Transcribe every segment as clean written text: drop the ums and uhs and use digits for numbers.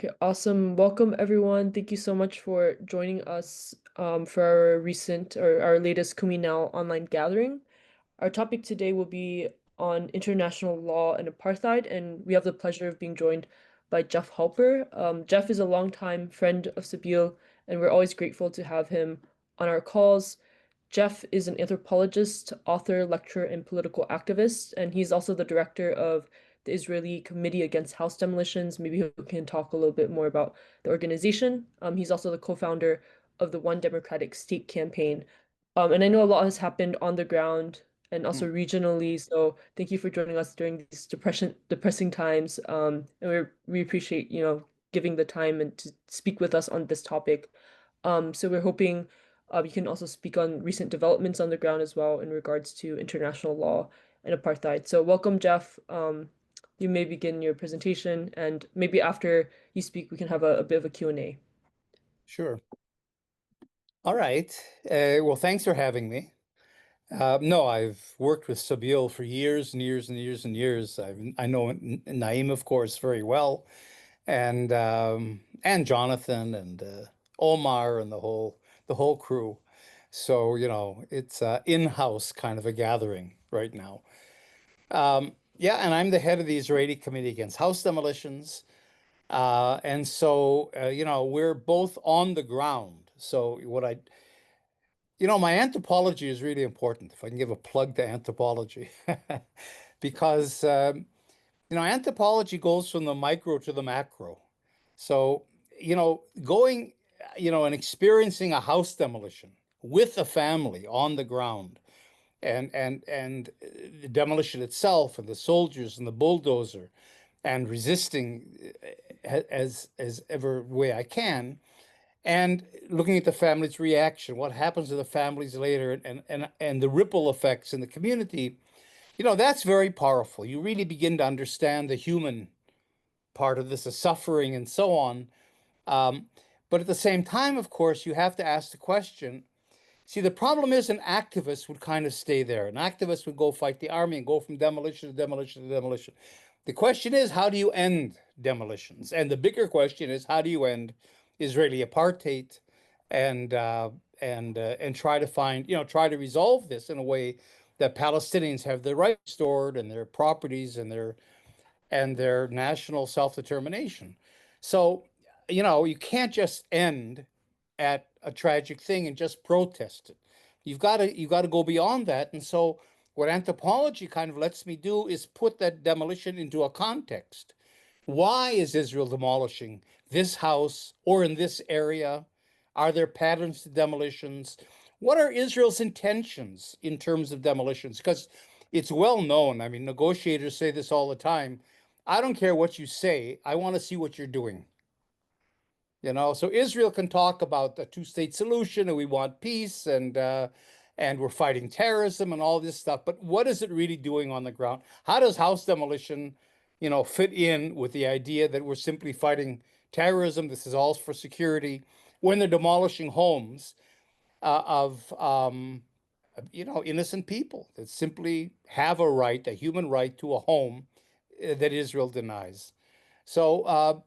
Okay, awesome. Welcome, everyone. Thank you so much for joining us for our recent or our latest Kumi Now online gathering. Our topic today will be on international law and apartheid, and we have the pleasure of being joined by Jeff Halper. Jeff is a longtime friend of Sabeel, and we're always grateful to have him on our calls. Jeff is an anthropologist, author, lecturer, and political activist, and he's also the director of the Israeli Committee Against House Demolitions. Maybe he can talk a little bit more about the organization. He's also the co-founder of the One Democratic State campaign. And I know a lot has happened on the ground and also Mm. regionally. So thank you for joining us during these depressing times. And we appreciate, giving the time and to speak with us on this topic. So we're hoping you can also speak on recent developments on the ground as well in regards to international law and apartheid. So welcome, Jeff. You may begin your presentation, and maybe after you speak, we can have a bit of a Q&A. Sure. All right. Well, thanks for having me. No, I've worked with Sabeel for years and years and years and years. I know Naeem, of course, very well, and Jonathan and Omar and the whole crew. So, it's in-house kind of a gathering right now. Yeah, and I'm the head of the Israeli Committee Against House Demolitions. And so, we're both on the ground. So my anthropology is really important, if I can give a plug to anthropology, because, anthropology goes from the micro to the macro. So, going, and experiencing a house demolition with a family on the ground and the demolition itself and the soldiers and the bulldozer and resisting as ever way I can, and looking at the family's reaction, what happens to the families later, and the ripple effects in the community, that's very powerful. You really begin to understand the human part of this, the suffering and so on. Um, but at the same time, of course, you have to ask the question. See, the problem is an activist would kind of stay there. An activist would go fight the army and go from demolition to demolition to demolition. The question is, how do you end demolitions? And the bigger question is, how do you end Israeli apartheid and and try to find, try to resolve this in a way that Palestinians have their rights restored and their properties and their national self-determination. So, you can't just end at a tragic thing and just protest it. You've got to go beyond that. And so what anthropology kind of lets me do is put that demolition into a context. Why is Israel demolishing this house or in this area? Are there patterns to demolitions? What are Israel's intentions in terms of demolitions? Because it's well known. I mean, negotiators say this all the time. I don't care what you say. I want to see what you're doing. So Israel can talk about the two-state solution and we want peace and we're fighting terrorism and all this stuff. But what is it really doing on the ground? How does house demolition, fit in with the idea that we're simply fighting terrorism? This is all for security when they're demolishing homes of innocent people that simply have a right, a human right to a home that Israel denies. So,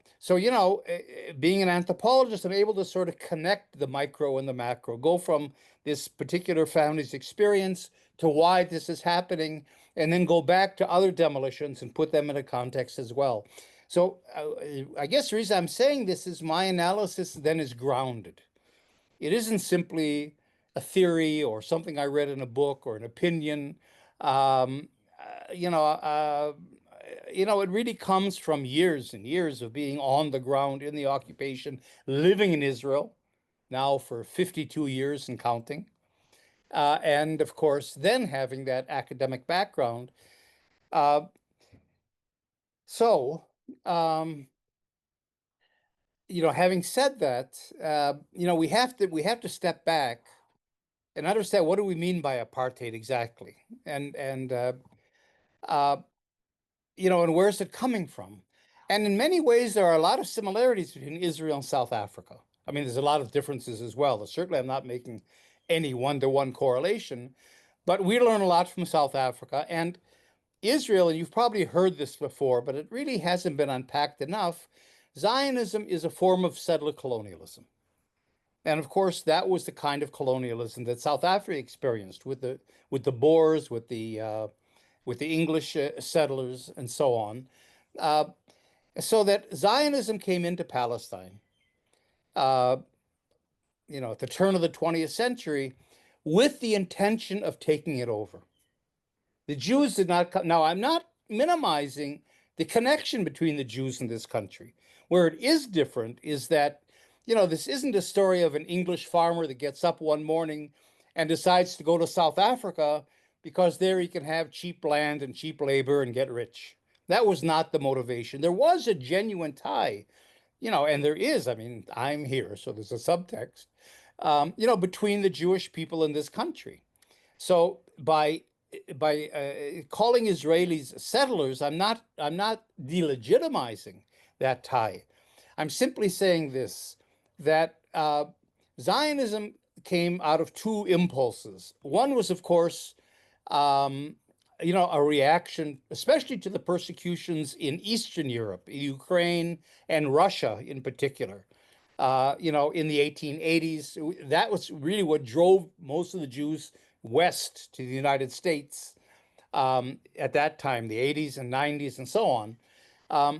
being an anthropologist, I'm able to sort of connect the micro and the macro, go from this particular family's experience to why this is happening, and then go back to other demolitions and put them in a context as well. So, I guess the reason I'm saying this is my analysis then is grounded. It isn't simply a theory or something I read in a book or an opinion. Um, uh, you know, uh, it really comes from years and years of being on the ground in the occupation, living in Israel now for 52 years and counting. And of course, then having that academic background. Uh, so, um, having said that, we have to step back and understand what do we mean by apartheid exactly, uh, and where's it coming from? And in many ways, there are a lot of similarities between Israel and South Africa. I mean, there's a lot of differences as well. Certainly, I'm not making any one-to-one correlation, but we learn a lot from South Africa and Israel. And you've probably heard this before, but it really hasn't been unpacked enough. Zionism is a form of settler colonialism. And of course, that was the kind of colonialism that South Africa experienced with the Boers, with the English settlers, and so on. Uh, so that Zionism came into Palestine, uh, at the turn of the 20th century, with the intention of taking it over. The Jews did not come. Now, I'm not minimizing the connection between the Jews in this country. Where it is different is that, this isn't a story of an English farmer that gets up one morning and decides to go to South Africa because there he can have cheap land and cheap labor and get rich. That was not the motivation. There was a genuine tie, and there is, I mean, I'm here, so there's a subtext, between the Jewish people in this country. So by calling Israelis settlers, I'm not delegitimizing that tie. I'm simply saying this, that Zionism came out of two impulses. One was, of course, um, a reaction, especially to the persecutions in Eastern Europe, Ukraine and Russia in particular. In the 1880s, that was really what drove most of the Jews west to the United States at that time, the 80s and 90s and so on.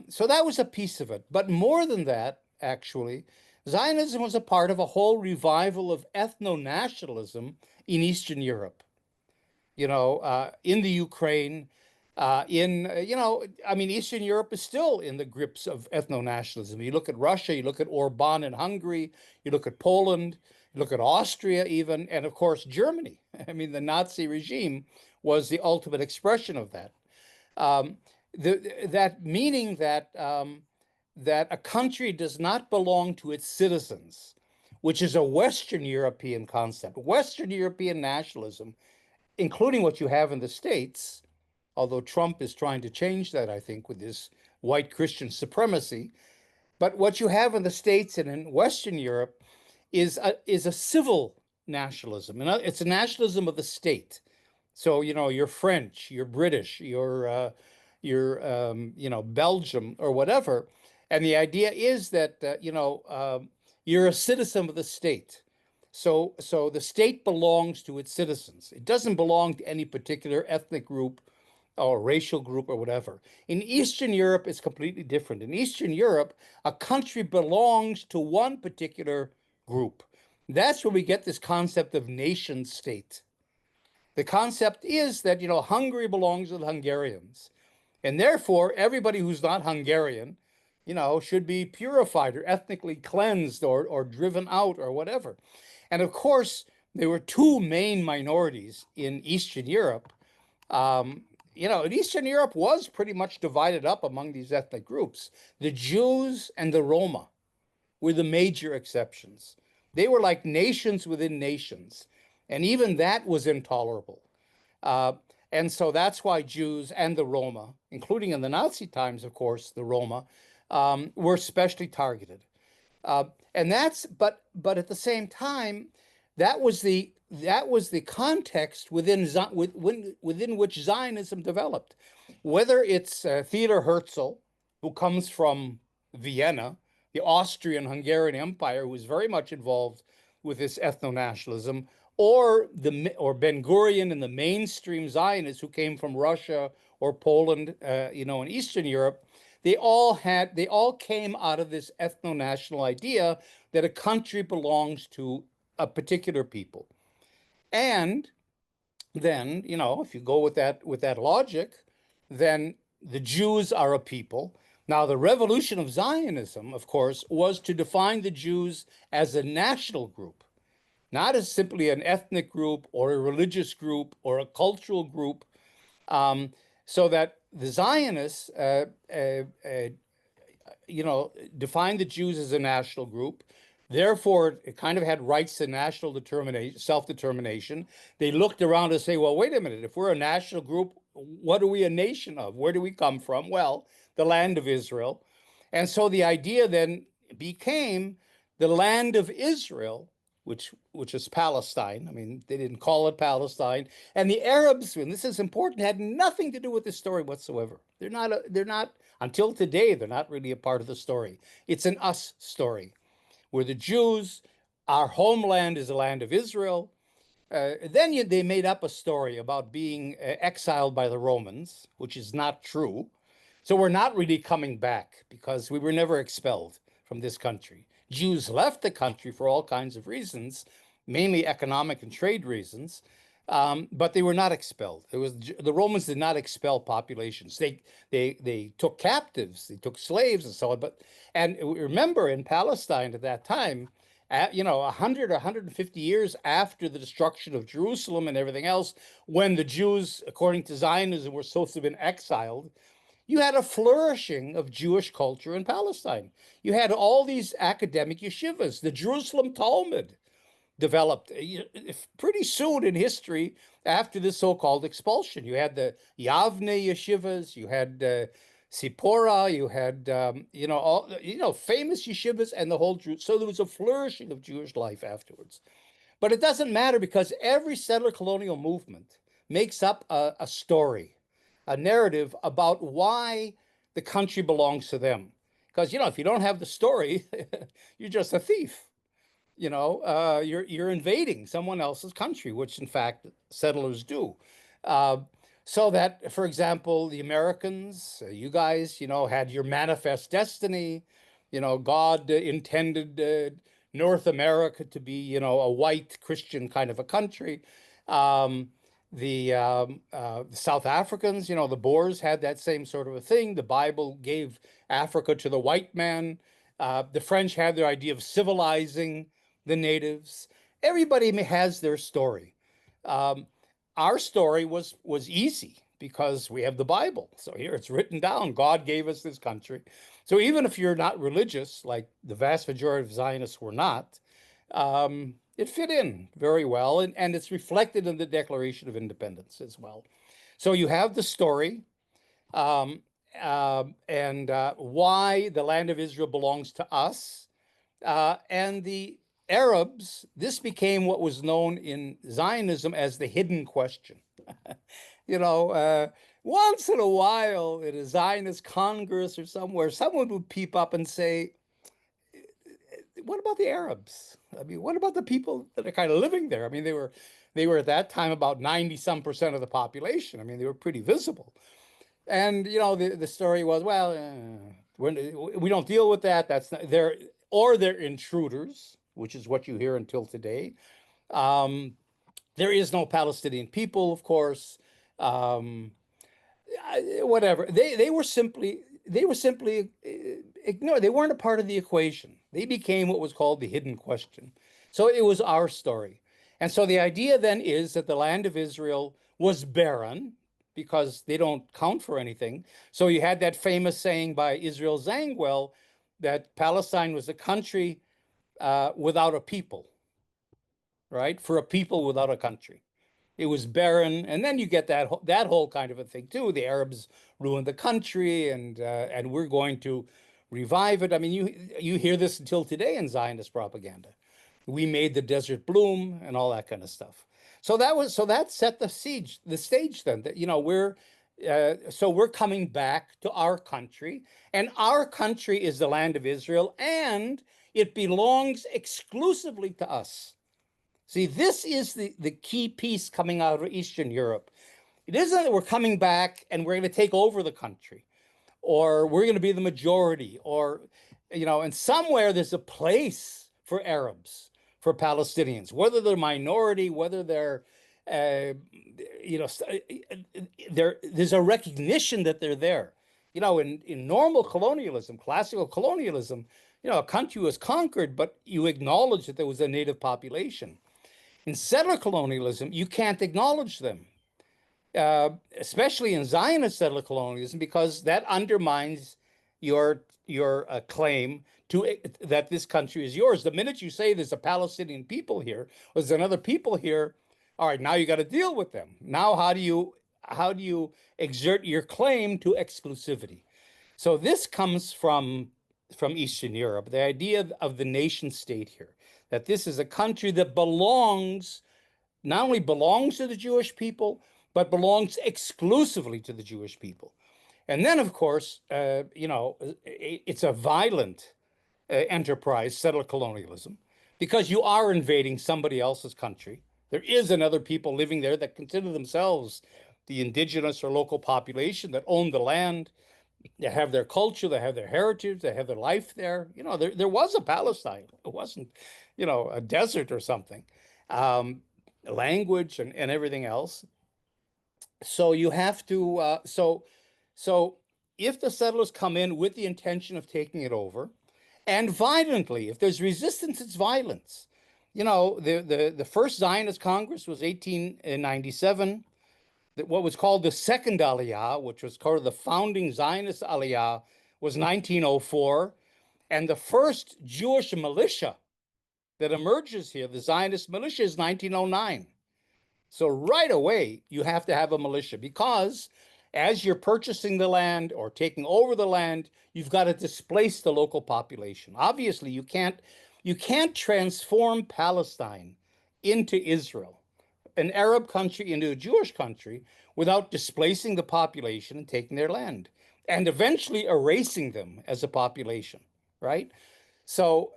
So that was a piece of it. But more than that, actually, Zionism was a part of a whole revival of ethno-nationalism in Eastern Europe, in the Ukraine, I mean, Eastern Europe is still in the grips of ethno-nationalism. You look at Russia, you look at Orban in Hungary, you look at Poland, you look at Austria even, and of course, Germany. I mean, the Nazi regime was the ultimate expression of that. Um, that meaning that a country does not belong to its citizens, which is a Western European concept. Western European nationalism, including what you have in the States, although Trump is trying to change that, I think, with his white Christian supremacy. But what you have in the States and in Western Europe is a civil nationalism. And it's a nationalism of the state. So, you're French, you're British, you're Belgium or whatever. And the idea is that, you're a citizen of the state. So the state belongs to its citizens. It doesn't belong to any particular ethnic group or racial group or whatever. In Eastern Europe, it's completely different. In Eastern Europe, a country belongs to one particular group. That's where we get this concept of nation state. The concept is that, Hungary belongs to the Hungarians. And therefore, everybody who's not Hungarian, should be purified or ethnically cleansed or driven out or whatever. And of course, there were two main minorities in Eastern Europe. And Eastern Europe was pretty much divided up among these ethnic groups. The Jews and the Roma were the major exceptions. They were like nations within nations. And even that was intolerable. Uh, and so that's why Jews and the Roma, including in the Nazi times, of course, the Roma, were especially targeted. Uh, but at the same time, that was the context within which Zionism developed. Whether it's Theodor Herzl, who comes from Vienna, the Austrian-Hungarian Empire, who was very much involved with this ethno-nationalism, or Ben Gurion and the mainstream Zionists who came from Russia or Poland, in Eastern Europe, they all came out of this ethno-national idea that a country belongs to a particular people. And then, if you go with that logic, then the Jews are a people. Now, the revolution of Zionism, of course, was to define the Jews as a national group, not as simply an ethnic group or a religious group or a cultural group, so that the Zionists, defined the Jews as a national group. Therefore, it kind of had rights to national determination, self-determination. They looked around and say, well, wait a minute, if we're a national group, what are we a nation of? Where do we come from? Well, the land of Israel. And so the idea then became the land of Israel which is Palestine. I mean, they didn't call it Palestine. And the Arabs, and this is important, had nothing to do with this story whatsoever. They're not until today, they're not really a part of the story. It's an us story. We're the Jews. Our homeland is the land of Israel. They made up a story about being exiled by the Romans, which is not true. So we're not really coming back because we were never expelled from this country. Jews left the country for all kinds of reasons, mainly economic and trade reasons, but they were not expelled. The Romans did not expel populations. They took captives, they took slaves, and so on. And remember, in Palestine at that time, 100 or 150 years after the destruction of Jerusalem and everything else, when the Jews, according to Zionism, were supposed to have been exiled, you had a flourishing of Jewish culture in Palestine. You had all these academic yeshivas. The Jerusalem Talmud developed pretty soon in history after the so-called expulsion. You had the Yavne yeshivas, you had Sipora, you had all famous yeshivas and the whole Jew. So there was a flourishing of Jewish life afterwards. But it doesn't matter because every settler colonial movement makes up a story, a narrative about why the country belongs to them. Because, if you don't have the story, you're just a thief. You're invading someone else's country, which in fact settlers do. Uh, so that, for example, the Americans, you guys, had your manifest destiny. God intended North America to be, a white Christian kind of a country. The South Africans, the Boers had that same sort of a thing. The Bible gave Africa to the white man. The French had their idea of civilizing the natives. Everybody has their story. Um, our story was easy because we have the Bible. So here it's written down. God gave us this country. So even if you're not religious, like the vast majority of Zionists were not, it fit in very well, and it's reflected in the Declaration of Independence as well. So you have the story, um, and why the land of Israel belongs to us. And the Arabs, this became what was known in Zionism as the hidden question. You know, uh, Once in a while in a Zionist Congress or somewhere, someone would peep up and say, what about the Arabs? I mean, what about the people that are kind of living there? I mean, they were at that time about 90 some percent of the population. I mean, they were pretty visible. And the story was, well, we don't deal with that. That's not, they're intruders, which is what you hear until today. Um, there is no Palestinian people, of course. Um, Whatever. They were simply ignored. They weren't a part of the equation. They became what was called the hidden question. So it was our story. And so the idea then is that the land of Israel was barren because they don't count for anything. So you had that famous saying by Israel Zangwill that Palestine was a country without a people, right? For a people without a country. It was barren, and then you get that whole kind of a thing too. The Arabs ruined the country, and we're going to revive it. I mean, you hear this until today in Zionist propaganda. We made the desert bloom and all that kind of stuff. So that set the stage then that we're coming back to our country, and our country is the land of Israel, and it belongs exclusively to us. See, this is the key piece coming out of Eastern Europe. It isn't that we're coming back and we're going to take over the country or we're going to be the majority and somewhere there's a place for Arabs, for Palestinians, whether they're minority, whether they're, there's a recognition that they're there. In normal colonialism, classical colonialism, a country was conquered, but you acknowledge that there was a native population. In settler colonialism, you can't acknowledge them, especially in Zionist settler colonialism, because that undermines your claim to that this country is yours. The minute you say there's a Palestinian people here, or there's another people here, all right, now you got to deal with them. Now, how do you exert your claim to exclusivity? So this comes from Eastern Europe, the idea of the nation state here, that this is a country that belongs, not only belongs to the Jewish people, but belongs exclusively to the Jewish people. And then, of course, it's a violent enterprise, settler colonialism, because you are invading somebody else's country. There is another people living there that consider themselves the indigenous or local population that own the land. They have their culture, they have their heritage, they have their life there. There was a Palestine. It wasn't, a desert or something. Um, Language and everything else. So you have to, so if the settlers come in with the intention of taking it over, and violently, if there's resistance, it's violence. The first Zionist Congress was 1897. What was called the Second Aliyah, which was called the founding Zionist Aliyah, was 1904. And the first Jewish militia that emerges here, the Zionist militia, is 1909. So right away, you have to have a militia because as you're purchasing the land or taking over the land, you've got to displace the local population. Obviously, you can't transform Palestine into Israel, an Arab country into a Jewish country, without displacing the population and taking their land and eventually erasing them as a population, right? So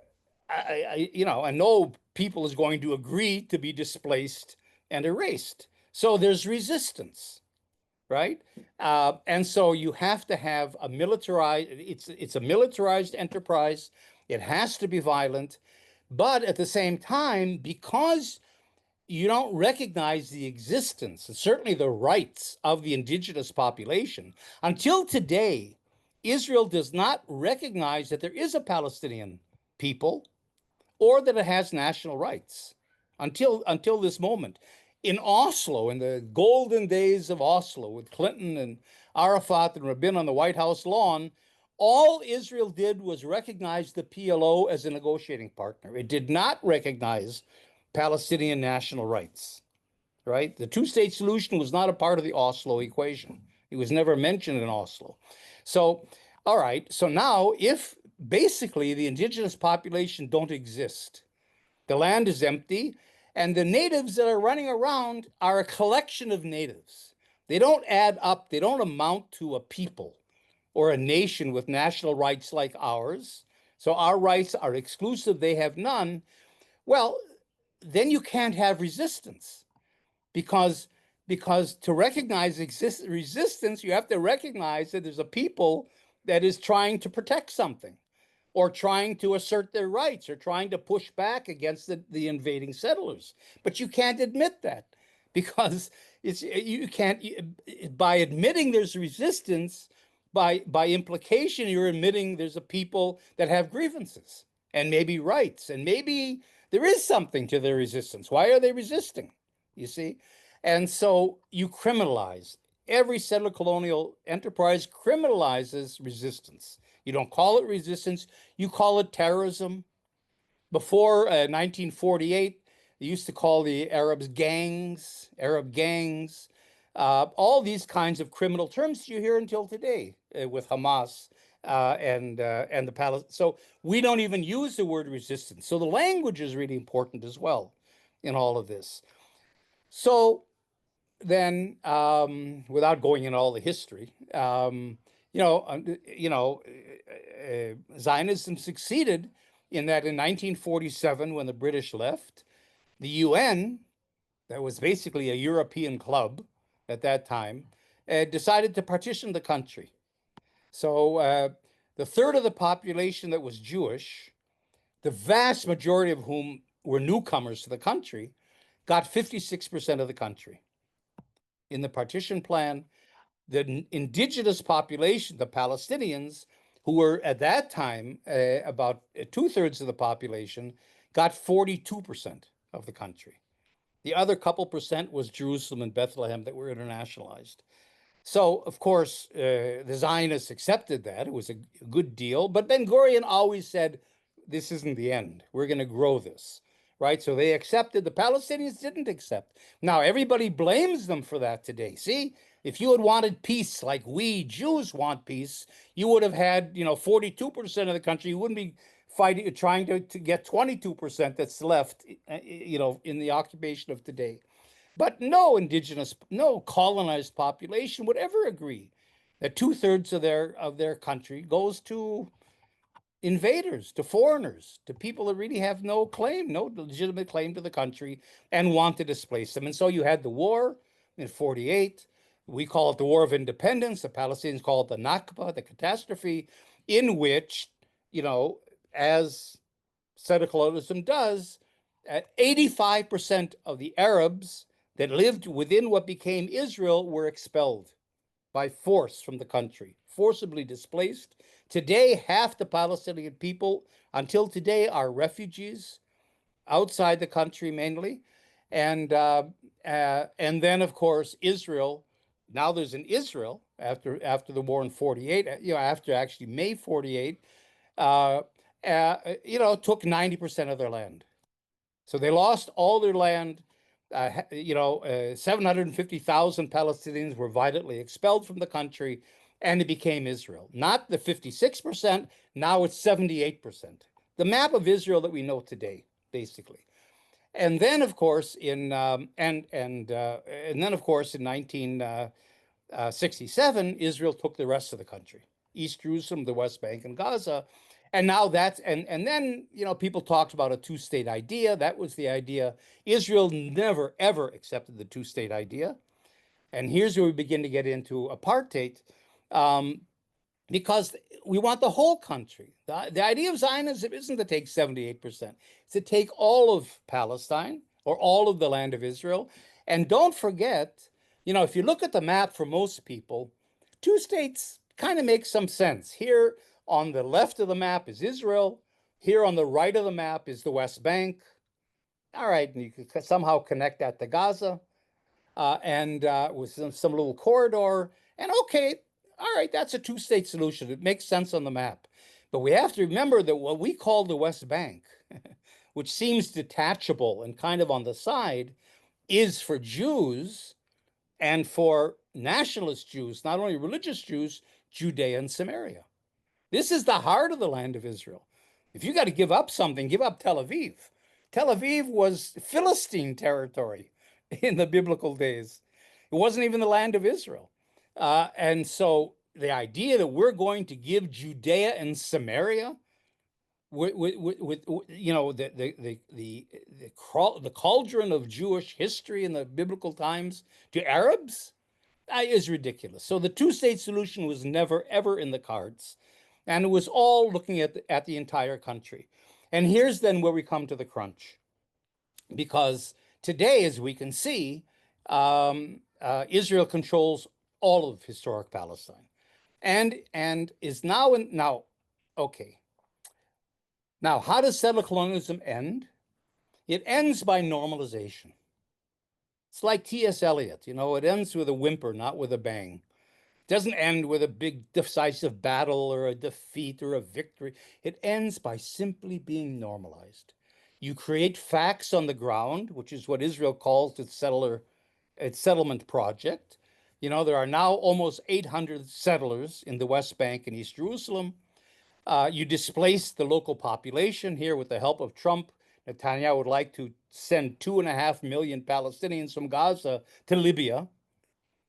I know people is going to agree to be displaced and erased. So there's resistance, right? And so you have to have a militarized. It's a militarized enterprise. It has to be violent, but at the same time, because you don't recognize the existence and certainly the rights of the indigenous population until today, Israel does not recognize that there is a Palestinian people or that it has national rights until this moment. In Oslo, in the golden days of Oslo, with Clinton and Arafat and Rabin on the White House lawn, all Israel did was recognize the PLO as a negotiating partner. It did not recognize Palestinian national rights, right? The two-state solution was not a part of the Oslo equation. It was never mentioned in Oslo. So, all right, so now if basically the indigenous population don't exist, the land is empty, and the natives that are running around are a collection of natives. They don't add up, they don't amount to a people or a nation with national rights like ours. So our rights are exclusive, they have none. Well, then you can't have resistance because to recognize resistance, you have to recognize that there's a people that is trying to protect something or trying to assert their rights or trying to push back against the invading settlers. But you can't admit that because you can't, by admitting there's resistance, by implication, you're admitting there's a people that have grievances and maybe rights, and maybe there is something to their resistance. Why are they resisting? You see? And so you criminalize. Every settler colonial enterprise criminalizes resistance. You don't call it resistance, you call it terrorism. Before 1948, they used to call the Arabs gangs, Arab gangs, all these kinds of criminal terms you hear until today with Hamas and the Palestine. So we don't even use the word resistance. So the language is really important as well in all of this. So then, without going into all the history, Zionism succeeded in that in 1947, when the British left, the UN, that was basically a European club at that time, decided to partition the country. So the third of the population that was Jewish, the vast majority of whom were newcomers to the country, got 56% of the country. In the partition plan, the indigenous population, the Palestinians, who were at that time about two-thirds of the population, got 42% of the country. The other couple percent was Jerusalem and Bethlehem that were internationalized. So, of course, the Zionists accepted that. It was a good deal. But Ben Gurion always said, this isn't the end. We're going to grow this, right? So they accepted. The Palestinians didn't accept. Now, everybody blames them for that today. See, if you had wanted peace like we Jews want peace, you would have had, 42% of the country. You wouldn't be fighting, trying to get 22% that's left, in the occupation of today. But no colonized population would ever agree that two-thirds of their country goes to invaders, to foreigners, to people that really have no claim, no legitimate claim to the country and want to displace them. And so you had the war in 48. We call it the War of Independence. The Palestinians call it the Nakba, the catastrophe, in which, as settler colonialism does, 85% of the Arabs that lived within what became Israel were expelled by force from the country, forcibly displaced. Today, half the Palestinian people, until today, are refugees outside the country mainly, and then of course Israel. Now there's an Israel after the war in 48. After actually May 48, took 90% of their land. So they lost all their land. 750,000 Palestinians were violently expelled from the country, and it became Israel. Not the 56%, now it's 78%. The map of Israel that we know today, basically. And then, of course, in 1967, Israel took the rest of the country, East Jerusalem, the West Bank, and Gaza. And now that's and then people talked about a two-state idea. That was the idea. Israel never ever accepted the two-state idea. And here's where we begin to get into apartheid, because we want the whole country. The idea of Zionism isn't to take 78%; it's to take all of Palestine or all of the land of Israel. And don't forget, if you look at the map for most people, two states kind of makes some sense. Here on the left of the map is Israel. Here on the right of the map is the West Bank. All right, and you can somehow connect that to Gaza, and with some little corridor. And okay, all right, that's a two-state solution. It makes sense on the map. But we have to remember that what we call the West Bank, which seems detachable and kind of on the side, is for Jews and for nationalist Jews, not only religious Jews, Judea and Samaria. This is the heart of the land of Israel. If you got to give up something, give up Tel Aviv. Tel Aviv was Philistine territory in the biblical days. It wasn't even the land of Israel. And so the idea that we're going to give Judea and Samaria with the cauldron of Jewish history in the biblical times to Arabs is ridiculous. So the two-state solution was never ever in the cards, and it was all looking at the entire country. And here's then where we come to the crunch, because today, as we can see, Israel controls all of historic Palestine, and is now. Okay. Now, how does settler colonialism end? It ends by normalization. It's like T.S. Eliot, it ends with a whimper, not with a bang. It doesn't end with a big decisive battle or a defeat or a victory. It ends by simply being normalized. You create facts on the ground, which is what Israel calls its settlement project. There are now almost 800 settlers in the West Bank and East Jerusalem. You displace the local population here with the help of Trump. Netanyahu would like to send 2.5 million Palestinians from Gaza to Libya,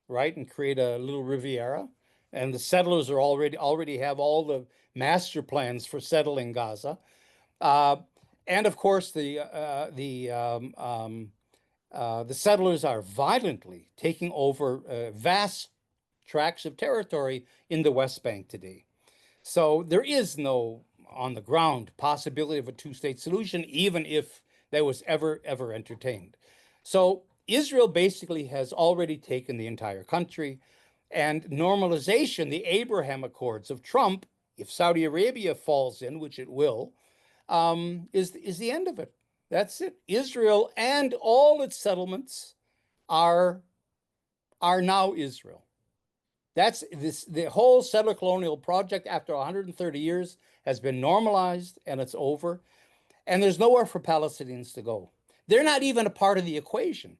right, and create a little Riviera. And the settlers are already have all the master plans for settling Gaza. And of course, the settlers are violently taking over vast tracts of territory in the West Bank today. So there is no on the ground possibility of a two-state solution, even if that was ever entertained. So Israel basically has already taken the entire country, and normalization, the Abraham Accords of Trump, if Saudi Arabia falls in, which it will, is the end of it. That's it. Israel and all its settlements are now Israel. That's the whole settler colonial project after 130 years has been normalized, and it's over. And there's nowhere for Palestinians to go. They're not even a part of the equation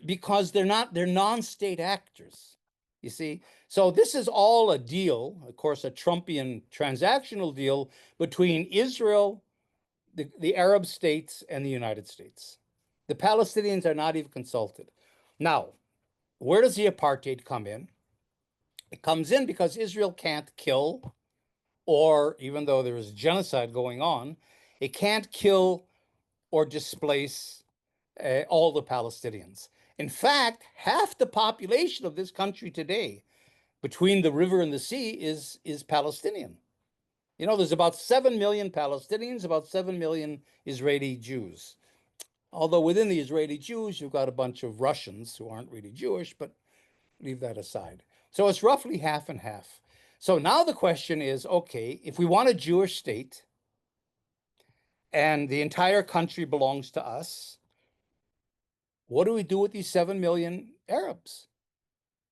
because they're non-state actors. You see? So this is all a deal, of course, a Trumpian transactional deal between Israel, the Arab states, and the United States. The Palestinians are not even consulted. Now, where does the apartheid come in? It comes in because Israel can't kill, or even though there is genocide going on, it can't kill or displace all the Palestinians. In fact, half the population of this country today, between the river and the sea, is Palestinian. You know, there's about 7 million Palestinians, about 7 million Israeli Jews. Although within the Israeli Jews, you've got a bunch of Russians who aren't really Jewish, but leave that aside. So it's roughly half and half. So now the question is, okay, if we want a Jewish state and the entire country belongs to us, what do we do with these 7 million Arabs?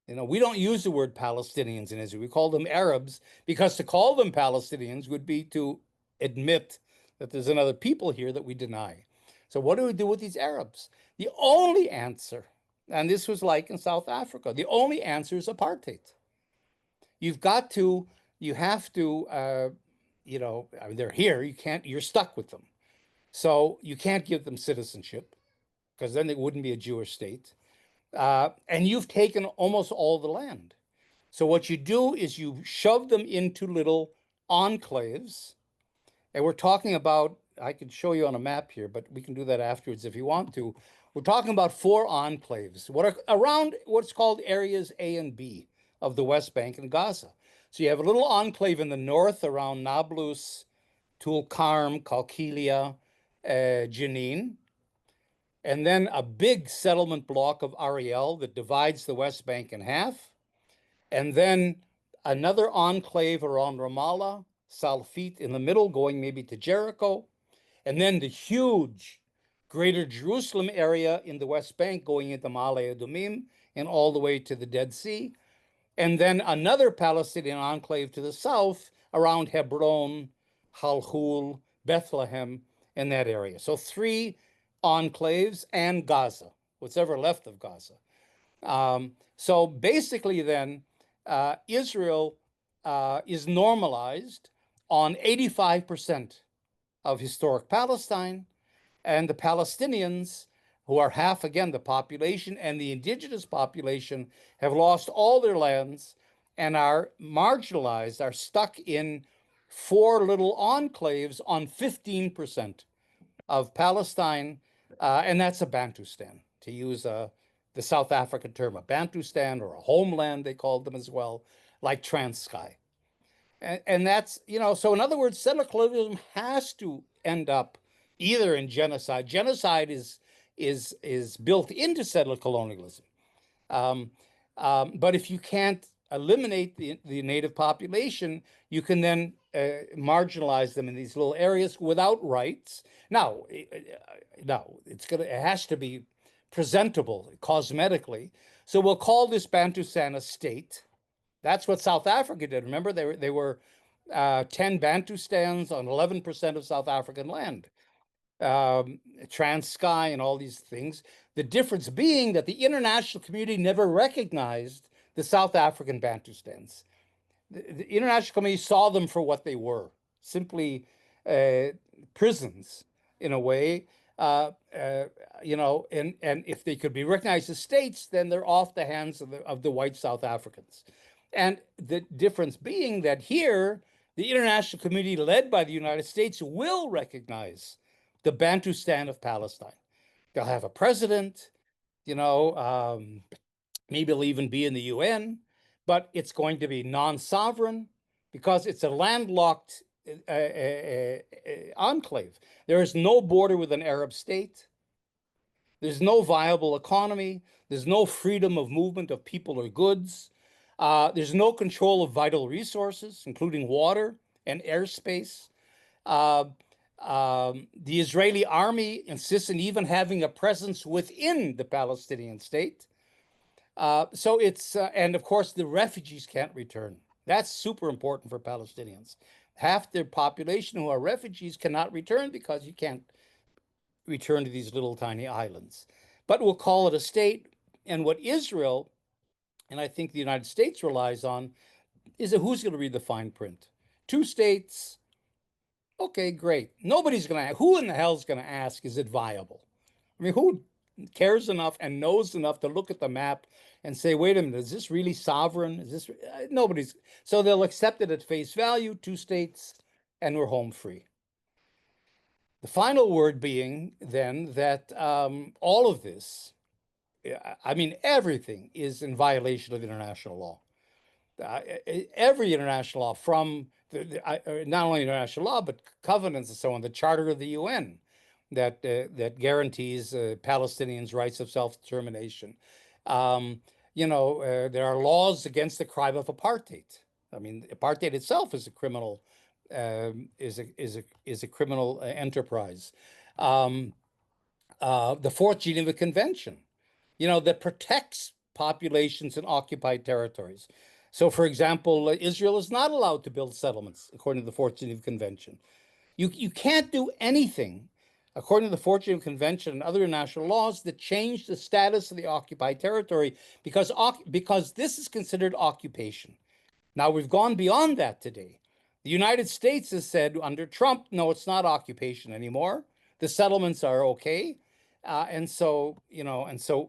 You know, we don't use the word Palestinians in Israel. We call them Arabs because to call them Palestinians would be to admit that there's another people here that we deny. So what do we do with these Arabs? The only answer, and this was like in South Africa, the only answer is apartheid. You've got to, you have to, you know, I mean, they're here. You can't, you're stuck with them. So you can't give them citizenship because then it wouldn't be a Jewish state. And you've taken almost all the land. So what you do is you shove them into little enclaves. And we're talking about, I could show you on a map here, but we can do that afterwards if you want to. We're talking about 4 enclaves, what are around what's called areas A and B of the West Bank and Gaza. So you have a little enclave in the north around Nablus, Tulkarm, Qalqilia, Jenin, and then a big settlement block of Ariel that divides the West Bank in half, and then another enclave around Ramallah, Salfit in the middle, going maybe to Jericho, and then the huge Greater Jerusalem area in the West Bank going into Ma'ale Adumim and all the way to the Dead Sea, and then another Palestinian enclave to the south around Hebron, Halhul, Bethlehem, in that area. So 3 enclaves and Gaza, what's ever left of Gaza. So basically, then, Israel is normalized on 85% of historic Palestine, and the Palestinians, who are half again the population, and the indigenous population have lost all their lands and are marginalized, are stuck in 4 little enclaves on 15% of Palestine, and that's a Bantustan, to use the South African term, a Bantustan or a homeland, they called them as well, like Transkei. And that's, you know, so in other words, settler colonialism has to end up either in genocide. Genocide is built into settler colonialism. Um, but if you can't eliminate the native population, you can then marginalize them in these little areas without rights. Now, it has to be presentable cosmetically. So we'll call this Bantustan a state. That's what South Africa did. Remember, they were 10 Bantustans on 11% of South African land. Transkei and all these things. The difference being that the international community never recognized the South African Bantustans. The international community saw them for what they were, simply uh, prisons in a way. Uh, uh, you know, and if they could be recognized as states, then they're off the hands of the white South Africans. And the difference being that here, the international community led by the United States will recognize the Bantustan of Palestine. They'll have a president, you know, maybe it'll even be in the UN, but it's going to be non-sovereign because it's a landlocked enclave. There is no border with an Arab state. There's no viable economy. There's no freedom of movement of people or goods. There's no control of vital resources, including water and airspace. Uh, the Israeli army insists on even having a presence within the Palestinian state. So it's, and of course, the refugees can't return. That's super important for Palestinians. Half their population who are refugees cannot return because you can't return to these little tiny islands. But we'll call it a state. And what Israel and I think the United States relies on, is that who's going to read the fine print? Two states, okay, great. Nobody's going to, who in the hell is going to ask, is it viable? I mean, who cares enough and knows enough to look at the map and say, wait a minute, is this really sovereign? Is this, nobody's, so they'll accept it at face value, two states, and we're home free. The final word being then that all of this, I mean, everything is in violation of international law. uh, every international law, from not only international law but covenants and so on, the Charter of the UN that guarantees Palestinians' rights of self-determination. Um, there are laws against the crime of apartheid. I mean, apartheid itself is a criminal is a criminal enterprise. Um, the Fourth Geneva Convention, that protects populations in occupied territories. So, for example, Israel is not allowed to build settlements according to the Fourth Geneva Convention. You can't do anything according to the Fourth Geneva Convention and other international laws that change the status of the occupied territory because this is considered occupation. Now, we've gone beyond that today. The United States has said under Trump, no, it's not occupation anymore. The settlements are okay. And so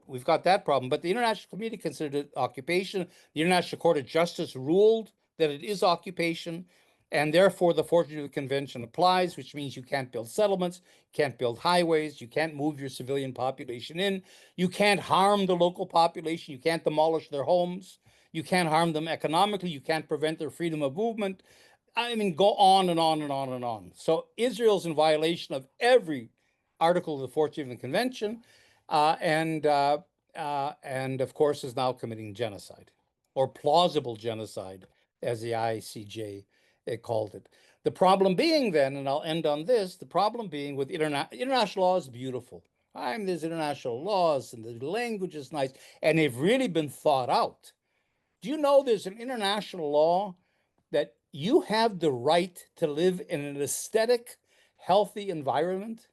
we've got that problem. But the international community considered it occupation. The International Court of Justice ruled that it is occupation, and therefore the Fourth Geneva Convention applies, which means you can't build settlements, can't build highways, you can't move your civilian population in, you can't harm the local population, you can't demolish their homes, you can't harm them economically, you can't prevent their freedom of movement. I mean, go on and on and on and on. So Israel's in violation of every article of the 14th Convention, and of course is now committing genocide, or plausible genocide, as the ICJ called it. The problem being then, and I'll end on this, the problem being with international law is beautiful. I mean, there's international laws and the language is nice, and they've really been thought out. Do you know there's an international law that you have the right to live in an aesthetic, healthy environment?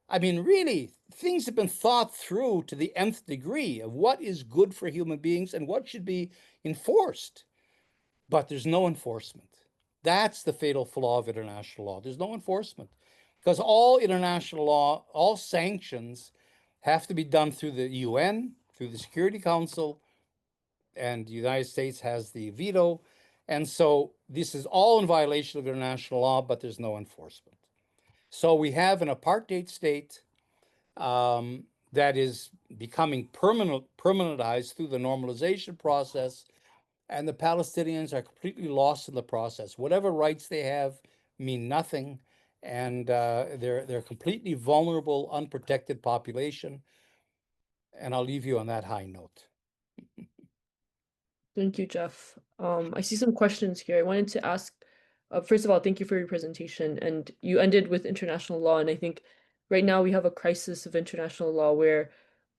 I mean, really, things have been thought through to the nth degree of what is good for human beings and what should be enforced. But there's no enforcement. That's the fatal flaw of international law. There's no enforcement because all international law, all sanctions have to be done through the UN, through the Security Council, and the United States has the veto. And so this is all in violation of international law, but there's no enforcement. So we have an apartheid state that is becoming permanentized through the normalization process, and the Palestinians are completely lost in the process. Whatever rights they have mean nothing, and they're completely vulnerable, unprotected population. And I'll leave you on that high note. Thank you, Jeff. I see some questions here. I wanted to ask, first of all, thank you for your presentation. And you ended with international law, and I think right now we have a crisis of international law where,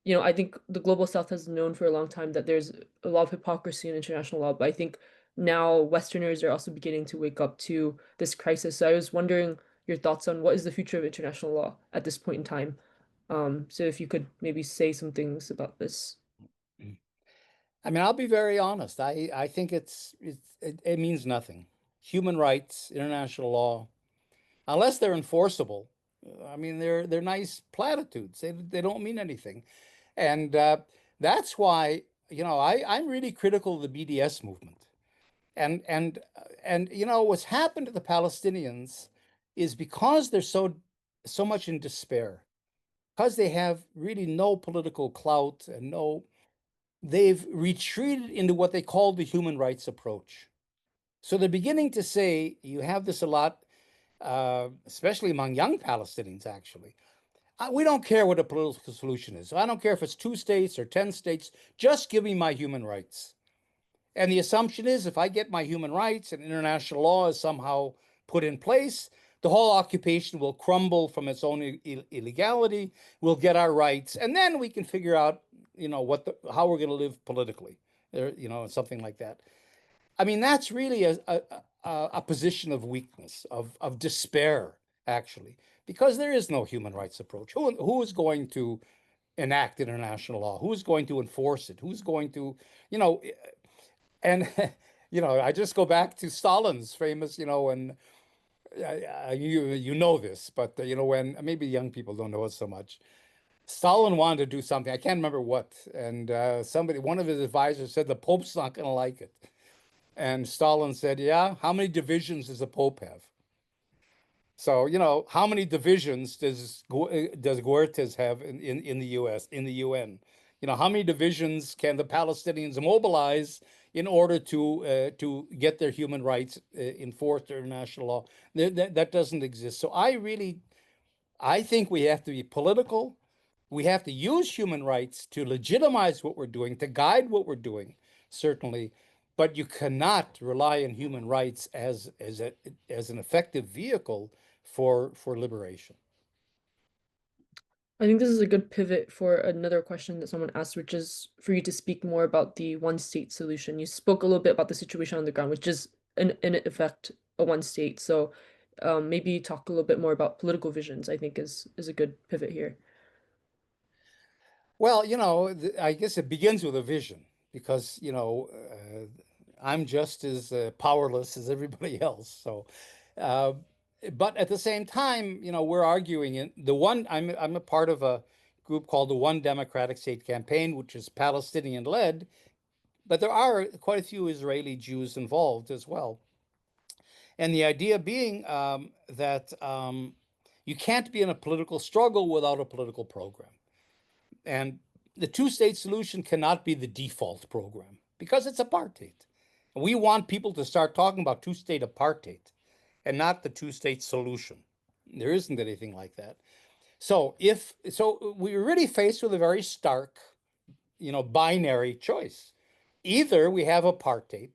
I think the Global South has known for a long time that there's a lot of hypocrisy in international law, but I think now Westerners are also beginning to wake up to this crisis. So I was wondering your thoughts on what is the future of international law at this point in time. So if you could maybe say some things about this. I mean, I'll be very honest. I think it means nothing. Human rights, international law, unless they're enforceable, I mean, they're nice platitudes. They don't mean anything, and that's why I'm really critical of the BDS movement. And what's happened to the Palestinians is because they're so much in despair, because they have really no political clout and no, they've retreated into what they call the human rights approach. So they're beginning to say, you have this a lot, especially among young Palestinians, actually. We don't care what a political solution is. I don't care if it's 2 states or 10 states, just give me my human rights. And the assumption is if I get my human rights and international law is somehow put in place, the whole occupation will crumble from its own illegality. We'll get our rights, and then we can figure out, how we're going to live politically, something like that. I mean, that's really a position of weakness, of despair, actually, because there is no human rights approach. Who is going to enact international law? Who's going to enforce it? Who's going to, you know, and I just go back to Stalin's famous, when you know this, but when maybe young people don't know it so much. Stalin wanted to do something. I can't remember what, and one of his advisors said the Pope's not going to like it, and Stalin said, "Yeah, how many divisions does the Pope have?" So, how many divisions does Guterres have in the US, in the UN? How many divisions can the Palestinians mobilize in order to get their human rights enforced or international law? That doesn't exist. So I think we have to be political. We have to use human rights to legitimize what we're doing, to guide what we're doing, certainly. But you cannot rely on human rights as an effective vehicle for liberation. I think this is a good pivot for another question that someone asked, which is for you to speak more about the one state solution. You spoke a little bit about the situation on the ground, which is in effect a one state. So maybe talk a little bit more about political visions, I think is a good pivot here. Well, I guess it begins with a vision because, I'm just as powerless as everybody else. So, uh, but at the same time, we're arguing in the one, I'm a part of a group called the One Democratic State Campaign, which is Palestinian led, but there are quite a few Israeli Jews involved as well. And the idea being that you can't be in a political struggle without a political program. And the two-state solution cannot be the default program because it's apartheid. We want people to start talking about two-state apartheid and not the two-state solution. There isn't anything like that. So we're really faced with a very stark, binary choice. Either we have apartheid,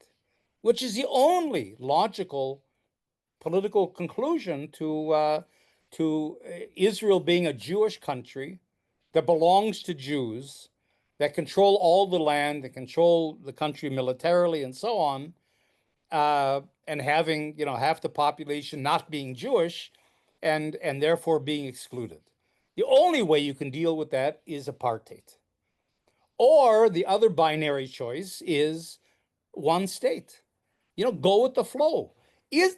which is the only logical political conclusion to Israel being a Jewish country that belongs to Jews, that control all the land, that control the country militarily, and so on, and having half the population not being Jewish, and therefore being excluded. The only way you can deal with that is apartheid. Or the other binary choice is one state. Go with the flow.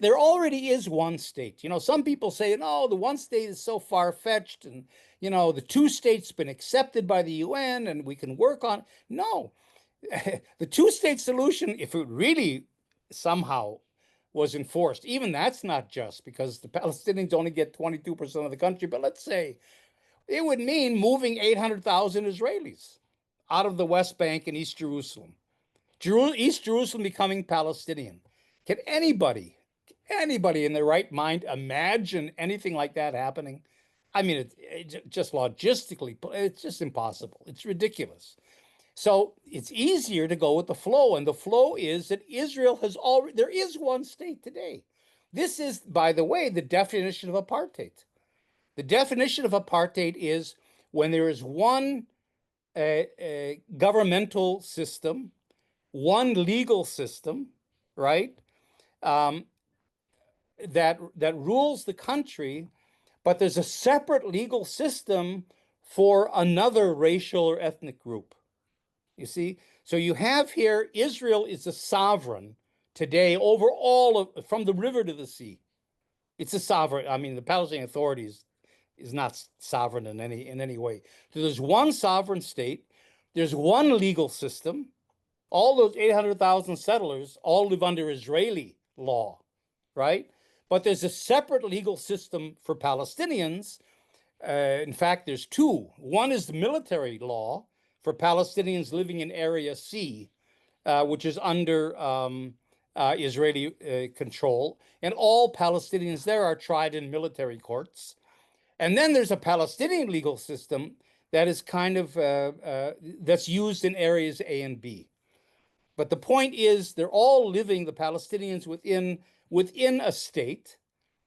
There already is one state. Some people say, no, the one state is so far-fetched, and the two states been accepted by the UN and we can work on. No. The two-state solution, if it really somehow was enforced, even that's not just because the Palestinians only get 22% of the country, but let's say it would mean moving 800,000 Israelis out of the West Bank and East Jerusalem. East Jerusalem becoming Palestinian. Can anybody in their right mind imagine anything like that happening? I mean, it just logistically, it's just impossible. It's ridiculous. So it's easier to go with the flow, and the flow is that Israel has already, there is one state today. This is, by the way, the definition of apartheid. The definition of apartheid is when there is one governmental system, one legal system, right? Um, that rules the country, but there's a separate legal system for another racial or ethnic group. You see? So you have here Israel is a sovereign today over all of from the river to the sea. It's a sovereign. I mean, the Palestinian authorities is not sovereign in any way. So there's one sovereign state. There's one legal system. All those 800,000 settlers all live under Israeli law, right? But there's a separate legal system for Palestinians. In fact, there's two. One is the military law for Palestinians living in Area C, which is under Israeli control, and all Palestinians there are tried in military courts. And then there's a Palestinian legal system that is kind of that's used in areas A and B. But the point is, they're all living, the Palestinians, within a state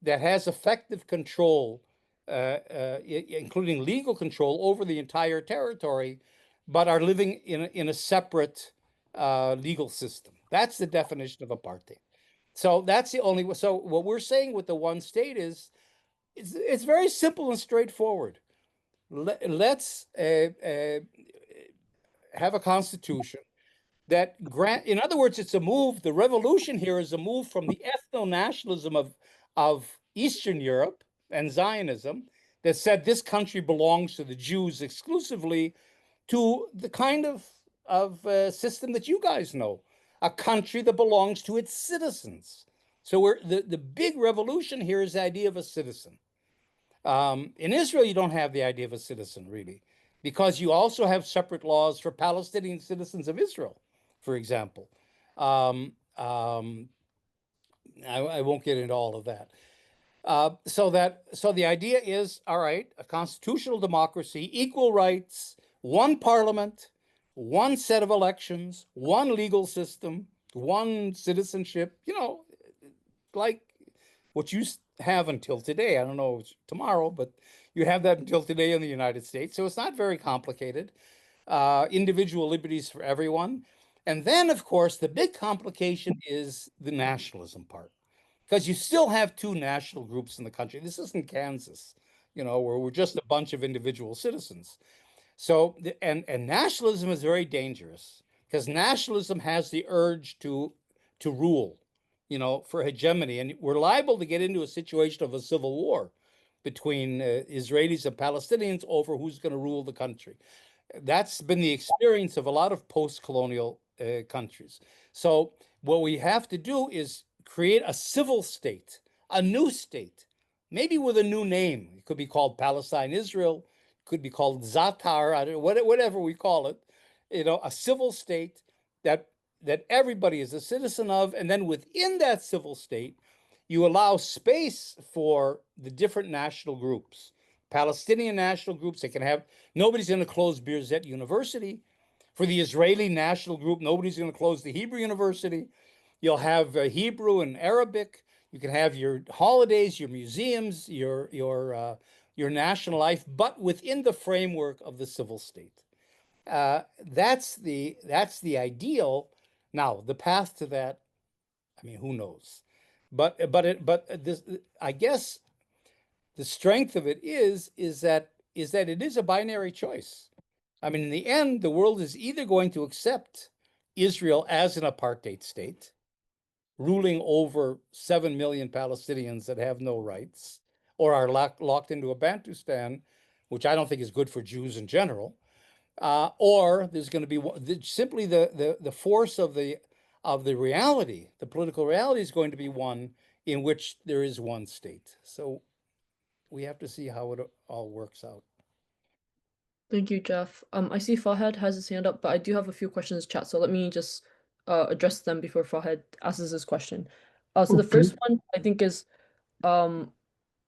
that has effective control, including legal control over the entire territory, but are living in a separate legal system. That's the definition of apartheid. So that's the only. So what we're saying with the one state is, it's very simple and straightforward. let's have a constitution that grant, in other words, it's a move. The revolution here is a move from the ethno-nationalism of Eastern Europe and Zionism that said this country belongs to the Jews exclusively, to the kind of system that you guys know, a country that belongs to its citizens. So the big revolution here is the idea of a citizen. In Israel, you don't have the idea of a citizen, really, because you also have separate laws for Palestinian citizens of Israel, for example. Um, um, I won't get into all of that. So the idea is, all right, a constitutional democracy, equal rights, one parliament, one set of elections, one legal system, one citizenship, like what you have until today. I don't know tomorrow, but you have that until today in the United States. So it's not very complicated. Individual liberties for everyone. And then, of course, the big complication is the nationalism part, because you still have two national groups in the country. This isn't Kansas, where we're just a bunch of individual citizens. So, and nationalism is very dangerous because nationalism has the urge to rule, for hegemony, and we're liable to get into a situation of a civil war between Israelis and Palestinians over who's going to rule the country. That's been the experience of a lot of post-colonial countries. So what we have to do is create a civil state, a new state, maybe with a new name. It could be called Palestine Israel, could be called Zatar, I don't know, whatever we call it. A civil state that everybody is a citizen of, and then within that civil state, you allow space for the different national groups. Palestinian national groups, they can have, nobody's going to close Birzeit University. For the Israeli national group, nobody's going to close the Hebrew University. You'll have Hebrew and Arabic. You can have your holidays, your museums, your national life, but within the framework of the civil state. That's the ideal. Now, the path to that, I mean, who knows? But this, I guess, the strength of it is that it is a binary choice. I mean, in the end, the world is either going to accept Israel as an apartheid state, ruling over 7 million Palestinians that have no rights, or are locked into a Bantustan, which I don't think is good for Jews in general, or there's going to be simply the force of the reality, the political reality is going to be one in which there is one state. So we have to see how it all works out. Thank you, Jeff. I see Fahed has his hand up, but I do have a few questions in chat, so let me just address them before Fahed asks his question. So the Okay. first one I think is um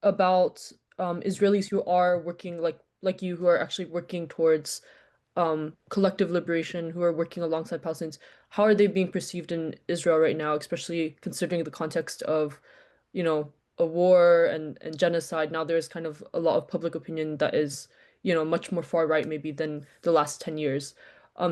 about Israelis who are working like you, who are actually working towards collective liberation, who are working alongside Palestinians. How are they being perceived in Israel right now, especially considering the context of, a war and genocide? Now there's kind of a lot of public opinion that is, much more far right maybe than the last 10 years.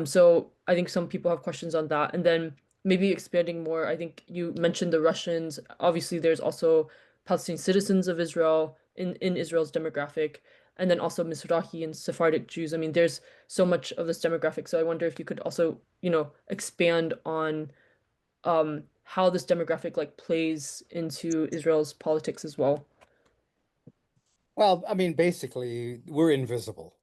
So I think some people have questions on that. And then maybe expanding more, I think you mentioned the Russians. Obviously, there's also Palestinian citizens of Israel in Israel's demographic, and then also Mizrahi and Sephardic Jews. I mean, there's so much of this demographic. So I wonder if you could also, expand on how this demographic like plays into Israel's politics as well. Well, I mean, basically, we're invisible.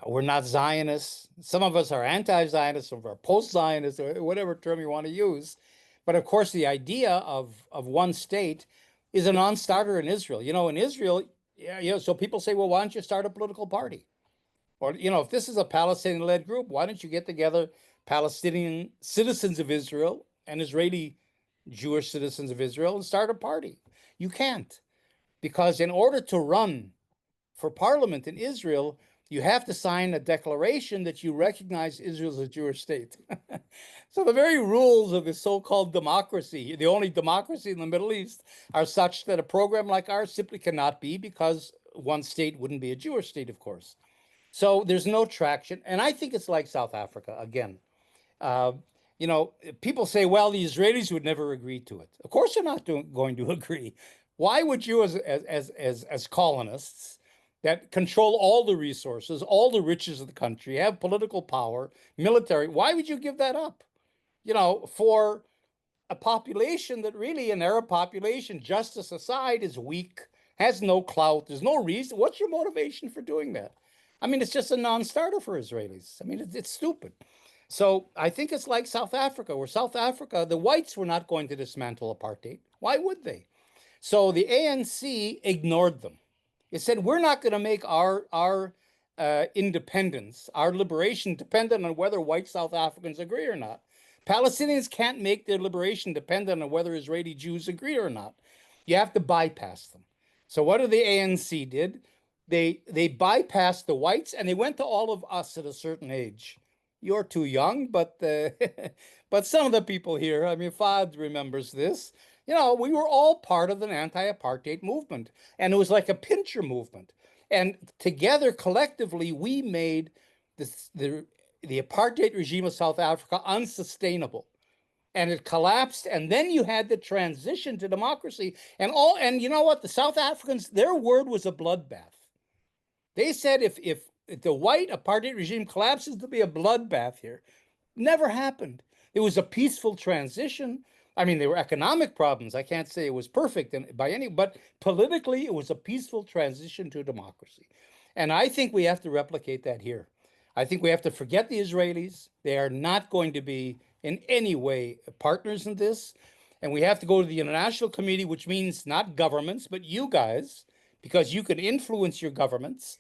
We're not Zionists. Some of us are anti-Zionists, some of us are post-Zionists, or whatever term you want to use. But of course, the idea of one state is a non-starter in Israel. In Israel, yeah, so people say, well, why don't you start a political party? Or, if this is a Palestinian-led group, why don't you get together Palestinian citizens of Israel and Israeli Jewish citizens of Israel and start a party? You can't, because in order to run for parliament in Israel, you have to sign a declaration that you recognize Israel as a Jewish state. So the very rules of the so-called democracy, the only democracy in the Middle East, are such that a program like ours simply cannot be, because one state wouldn't be a Jewish state, of course. So there's no traction. And I think it's like South Africa again. Uh, People say, well, the Israelis would never agree to it. Of course, they're not going to agree. Why would you, as colonists that control all the resources, all the riches of the country, have political power, military, why would you give that up? For a population that really, an Arab population, justice aside, is weak, has no clout, there's no reason. What's your motivation for doing that? I mean, it's just a non-starter for Israelis. I mean, it's stupid. So I think it's like South Africa, where South Africa, the whites were not going to dismantle apartheid. Why would they? So the ANC ignored them. It said, we're not going to make our independence, our liberation, dependent on whether white South Africans agree or not. Palestinians can't make their liberation dependent on whether Israeli Jews agree or not. You have to bypass them. So what did the ANC did? They bypassed the whites and they went to all of us at a certain age. You're too young, but but some of the people here, I mean, Fad remembers this. We were all part of an anti-apartheid movement, and it was like a pincher movement. And together, collectively, we made the apartheid regime of South Africa unsustainable. And it collapsed, and then you had the transition to democracy. And you know what? The South Africans, their word was a bloodbath. They said if the white apartheid regime collapses, there'll be a bloodbath here. Never happened. It was a peaceful transition. I mean, there were economic problems. I can't say it was perfect but politically, it was a peaceful transition to democracy. And I think we have to replicate that here. I think we have to forget the Israelis. They are not going to be in any way partners in this. And we have to go to the international community, which means not governments, but you guys, because you can influence your governments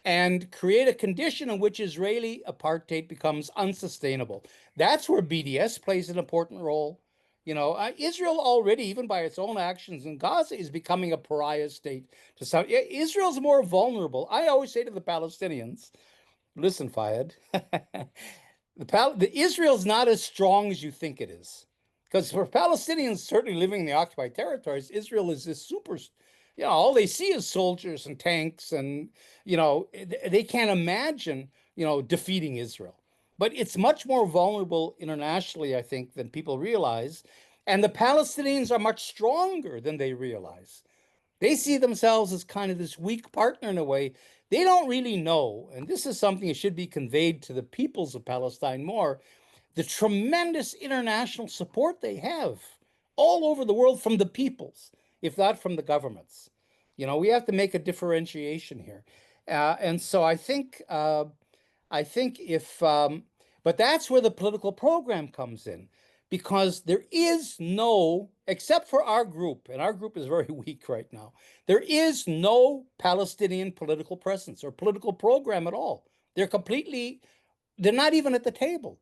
and create a condition in which Israeli apartheid becomes unsustainable. That's where BDS plays an important role. Israel already, even by its own actions in Gaza, is becoming a pariah state to some. Israel's more vulnerable. I always say to the Palestinians, listen, Fayed, Israel's not as strong as you think it is. Because for Palestinians, certainly living in the occupied territories, Israel is this super, all they see is soldiers and tanks, and, they can't imagine, defeating Israel. But it's much more vulnerable internationally, I think, than people realize. And the Palestinians are much stronger than they realize. They see themselves as kind of this weak partner in a way. They don't really know, and this is something that should be conveyed to the peoples of Palestine more, the tremendous international support they have all over the world from the peoples, if not from the governments. We have to make a differentiation here. And so I think but that's where the political program comes in, because there is no, except for our group, and our group is very weak right now, there is no Palestinian political presence or political program at all. They're not even at the table.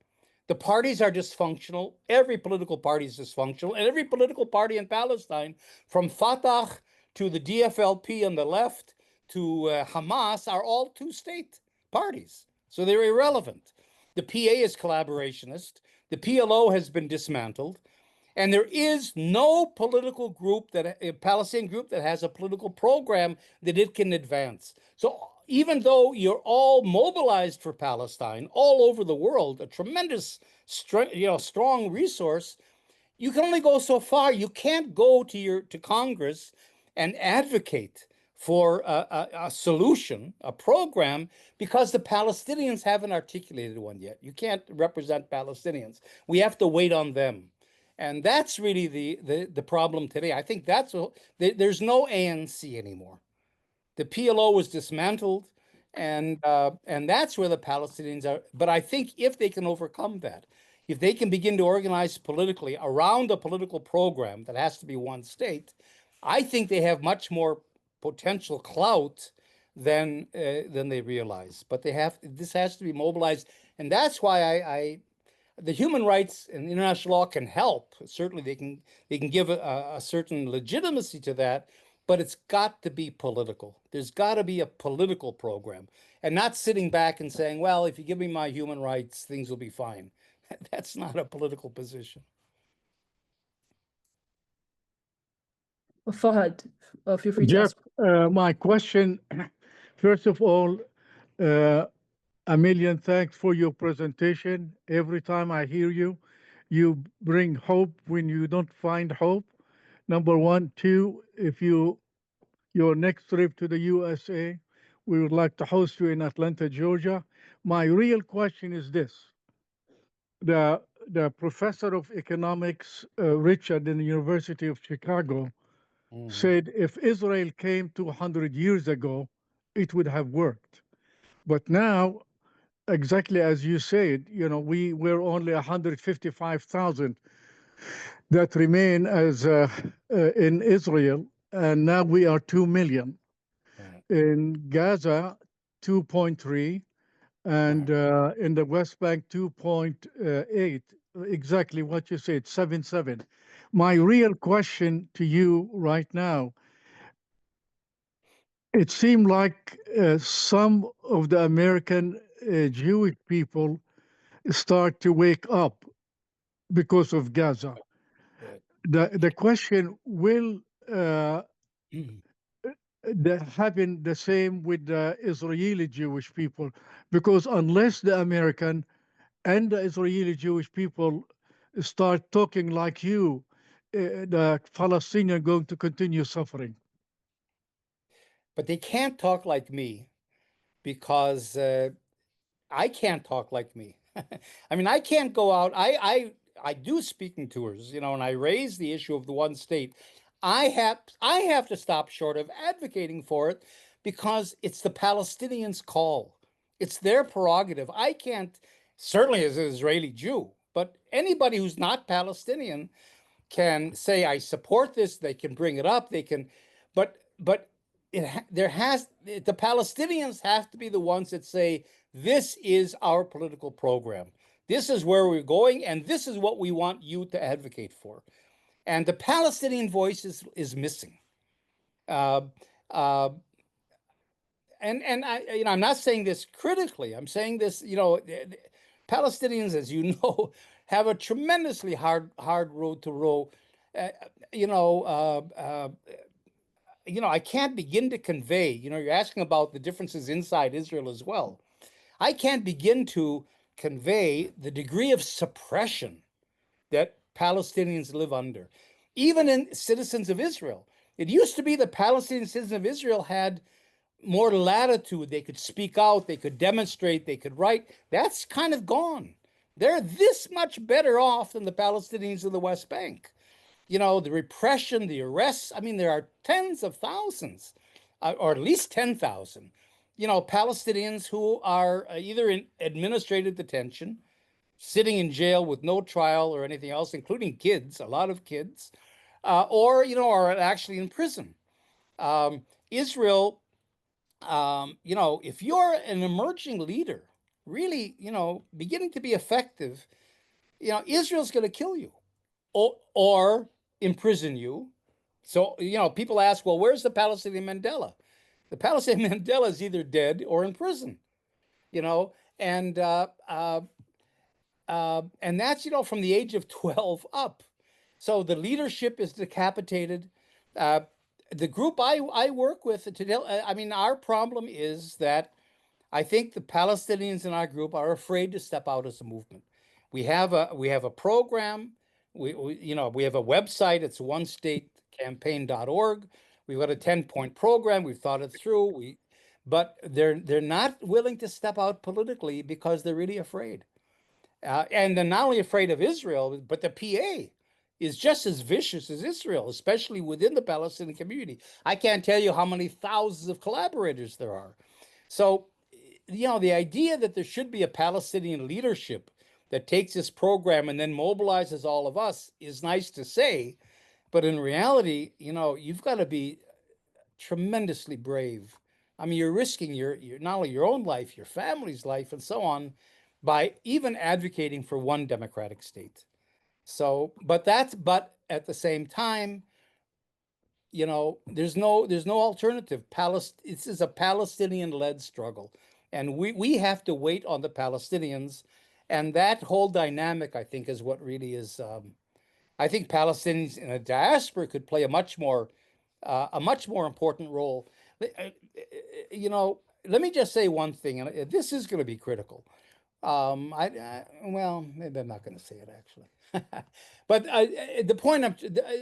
The parties are dysfunctional. Every political party is dysfunctional. And every political party in Palestine, from Fatah to the DFLP on the left to Hamas, are all two-state parties. So they're irrelevant. The PA is collaborationist. The PLO has been dismantled. And there is no political group, a Palestinian group, that has a political program that it can advance. So even though you're all mobilized for Palestine all over the world, a tremendous, strong resource, you can only go so far. You can't go to Congress and advocate for a solution, a program, because the Palestinians haven't articulated one yet. You can't represent Palestinians. We have to wait on them. And that's really the problem today. I think there's no ANC anymore. The PLO was dismantled, and that's where the Palestinians are. But I think if they can overcome that, if they can begin to organize politically around a political program that has to be one state, I think they have much more potential clout than they realize. But this has to be mobilized, and that's why the human rights and international law can help. Certainly, they can give a certain legitimacy to that, but it's got to be political. There's got to be a political program, and not sitting back and saying, "Well, if you give me my human rights, things will be fine." That's not a political position. Fahad, feel free to Jeff, ask. my question, first of all, uh, a million thanks for your presentation. Every time I hear you, you bring hope when you don't find hope. Number one. Two, if your next trip to the USA, we would like to host you in Atlanta, Georgia. My real question is this. The professor of economics, Richard, in the University of Chicago, Mhm. said if Israel came 200 years ago, it would have worked. But now, exactly as you said, we were only 155,000 that remain as in Israel, and now we are 2 million. Right. In Gaza, 2.3, and in the West Bank, 2.8. Exactly what you said, 7.7. My real question to you right now, it seemed like some of the American Jewish people start to wake up because of Gaza. Good. The question will Mhm. happen the same with the Israeli Jewish people, because unless the American and the Israeli Jewish people start talking like you, the Palestinian going to continue suffering. But they can't talk like me because I can't talk like me. I mean, I can't go out. I do speaking tours, and I raise the issue of the one state. I have to stop short of advocating for it because it's the Palestinians' call. It's their prerogative. I can't, certainly as an Israeli Jew, but anybody who's not Palestinian can say I support this. They can bring it up. They can, but there has the Palestinians have to be the ones that say this is our political program. This is where we're going, and this is what we want you to advocate for. And the Palestinian voice is missing. Uh, uh, and I'm not saying this critically. I'm saying this, Palestinians, as you know, have a tremendously hard road to row. Uh, you know, uh, uh, I can't begin to convey. You're asking about the differences inside Israel as well. I can't begin to convey the degree of suppression that Palestinians live under, even in citizens of Israel. It used to be the Palestinian citizens of Israel had more latitude. They could speak out, they could demonstrate, they could write. That's kind of gone. They're this much better off than the Palestinians of the West Bank. The repression, the arrests. I mean, there are tens of thousands, or at least 10,000, Palestinians who are either in administrative detention, sitting in jail with no trial or anything else, including kids, a lot of kids, or, are actually in prison. Israel, if you're an emerging leader, really, beginning to be effective, Israel's going to kill you or imprison you. So, people ask, well, where's the Palestinian Mandela? The Palestinian Mandela is either dead or in prison, you know, and and that's, from the age of 12 up. So the leadership is decapitated. Uh, the group I work with today, I mean, our problem is that I think the Palestinians in our group are afraid to step out as a movement. We have a program. We have a website. It's onestatecampaign.org. We've got a 10-point program. We've thought it through. But they're not willing to step out politically because they're really afraid. And they're not only afraid of Israel, but the PA is just as vicious as Israel, especially within the Palestinian community. I can't tell you how many thousands of collaborators there are. So, the idea that there should be a Palestinian leadership that takes this program and then mobilizes all of us is nice to say, but in reality, you've got to be tremendously brave. I mean, you're risking your not only your own life, your family's life, and so on, by even advocating for one democratic state. So, but at the same time, there's no alternative. This is a Palestinian-led struggle, and we have to wait on the Palestinians, and that whole dynamic, I think, is what really is. I think Palestinians in a diaspora could play a much more important role. Uh, Let me just say one thing, and this is going to be critical. Well, maybe I'm not going to say it actually. But the point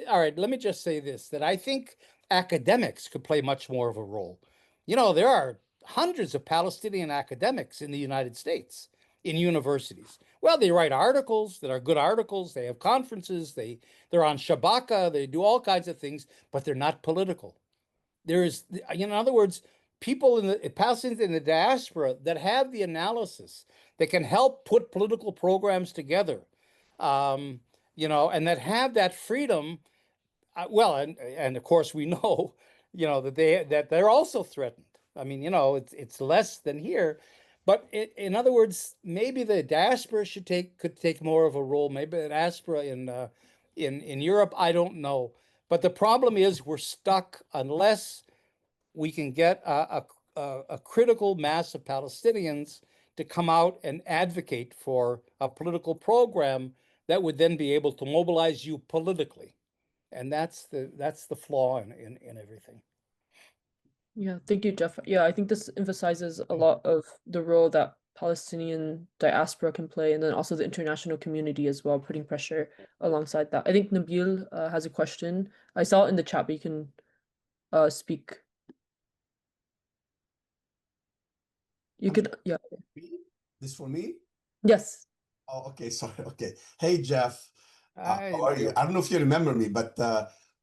all right, let me just say this, that I think academics could play much more of a role. You know, there are hundreds of Palestinian academics in the United States in universities. Well, they write articles that are good articles, they have conferences, they're on Shabaka, they do all kinds of things, but they're not political. There is, in other words, people in the Palestinians in the diaspora that have the analysis that can help put political programs together, um, and that have that freedom. Well, and of course we know, that they're also threatened. I mean, it's less than here, but in other words, maybe the diaspora could take more of a role. Maybe the diaspora in Europe, I don't know. But the problem is we're stuck unless we can get a critical mass of Palestinians to come out and advocate for a political program that would then be able to mobilize you politically. And that's the flaw in everything. Yeah, thank you, Jeff. Yeah, I think this emphasizes a lot of the role that Palestinian diaspora can play, and then also the international community as well, putting pressure alongside that. I think Nabil has a question. I saw it in the chat, but you can speak. You I'm could, yeah. This for me? Yes. Oh, okay. Sorry. Okay. Hey, Jeff. How are you? I I don't know if you remember me, but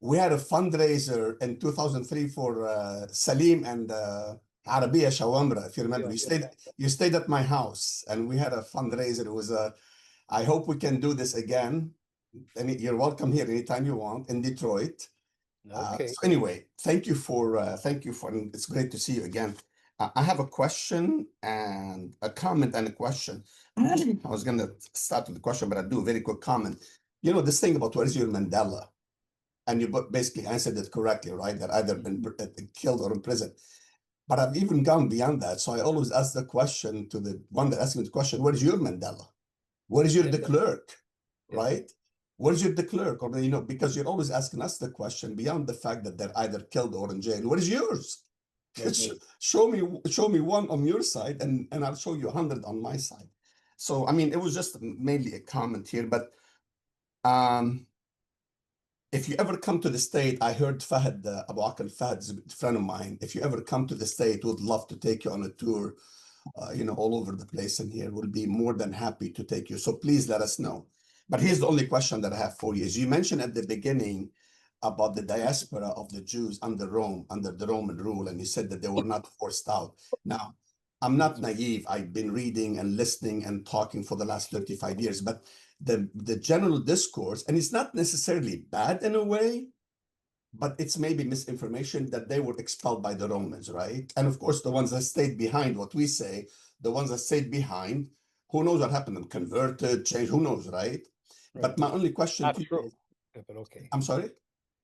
we had a fundraiser in 2003 for Salim and Arabiya Shawamra. If you remember, you stayed at my house, and we had a fundraiser. It was a. I hope we can do this again. And you're welcome here anytime you want in Detroit. Okay. So anyway, thank you for, and it's great to see you again. I have a question and a comment and a question. I was going to start with the question, but I'll do a very quick comment. You know, this thing about what is your Mandela, and you basically answered it correctly, right? That either been killed or in prison. But I've even gone beyond that. So I always ask the question to the one that asked me the question, what is your Mandela? What is your de Klerk, right? What is your de Klerk? Or, because you're always asking us the question beyond the fact that they're either killed or in jail. What is yours? Show me one on your side, and I'll show you 100 on my side. So, I mean, it was just mainly a comment here, but if you ever come to the state, I heard Fahad, Abu Akil Fahad's a friend of mine. If you ever come to the state, would love to take you on a tour, all over the place in here. We'll be more than happy to take you. So please let us know. But here's the only question that I have for you. Is you mentioned at the beginning about the diaspora of the Jews under Rome, under the Roman rule, and you said that they were not forced out. Now, I'm not naive. I've been reading and listening and talking for the last 35 years, but the general discourse, and it's not necessarily bad in a way, but it's maybe misinformation that they were expelled by the Romans, right? And of course, the ones that stayed behind, what we say, the ones that stayed behind, who knows what happened to them, converted, changed, who knows, right? But my only question to you is, but okay. I'm sorry?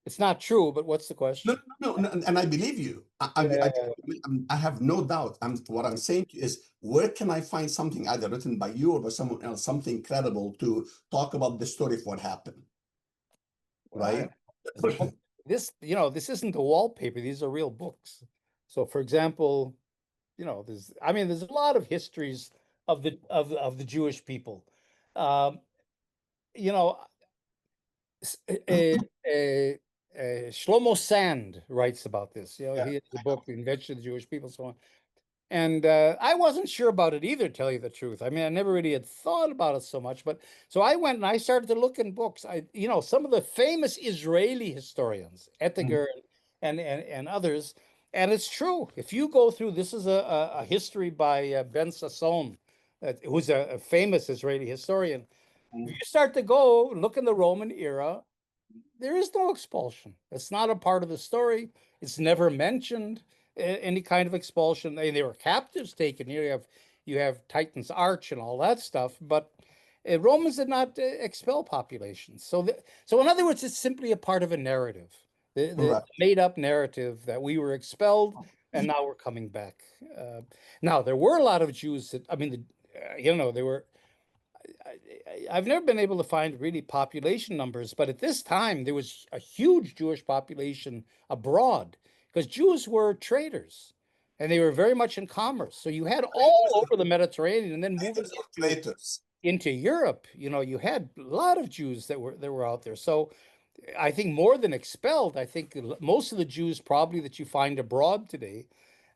It's not true, but what's the question? No, and I believe you. I have no doubt. What I'm saying to you is, where can I find something either written by you or by someone else, something credible to talk about the story of what happened, right? This isn't a wallpaper. These are real books. So, for example, there's a lot of histories of the Jewish people. You know, Shlomo Sand writes about this. He has a book, The Invention of the Jewish People, so on. And I wasn't sure about it either, tell you the truth. I mean, I never really had thought about it so much, but so I went and I started to look in books. Some of the famous Israeli historians, Ettinger and others, and it's true. If you go through, this is a history by Ben Sasson, who's a famous Israeli historian. If you start to go look in the Roman era, there is no expulsion. It's not a part of the story. It's never mentioned any kind of expulsion. They were captives taken. You have Titan's Arch and all that stuff, but Romans did not expel populations. So in other words, it's simply a part of a narrative, the made up narrative that we were expelled and now we're coming back. Now there were a lot of Jews that they were. I've never been able to find really population numbers, but at this time there was a huge Jewish population abroad because Jews were traders and they were very much in commerce. So you had all over the Mediterranean and then moving traders. into Europe, you had a lot of Jews that were out there. So I think more than expelled, I think most of the Jews probably that you find abroad today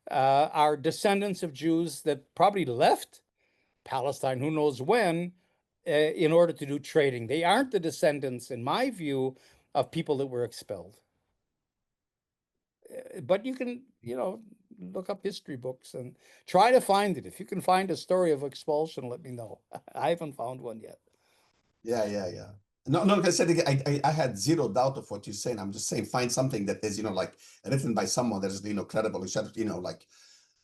are descendants of Jews that probably left Palestine, who knows when, in order to do trading. They aren't the descendants, in my view, of people that were expelled. But you can, look up history books and try to find it. If you can find a story of expulsion, let me know. I haven't found one yet. Yeah. No, like I said, I had zero doubt of what you're saying. I'm just saying, find something that is, like written by someone that is, credible, except, like,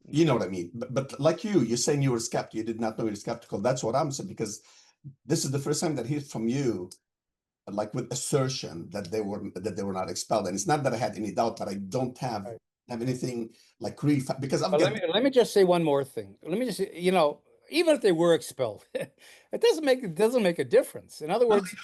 you know what I mean? But like you're saying you were skeptical. You did not know you were skeptical. That's what I'm saying, because this is the first time that I hear from you, like with assertion that they were not expelled. And it's not that I had any doubt, but I don't have Right. anything like real because I've But got let me just say one more thing. Let me just say, even if they were expelled, it doesn't make a difference. In other no, words,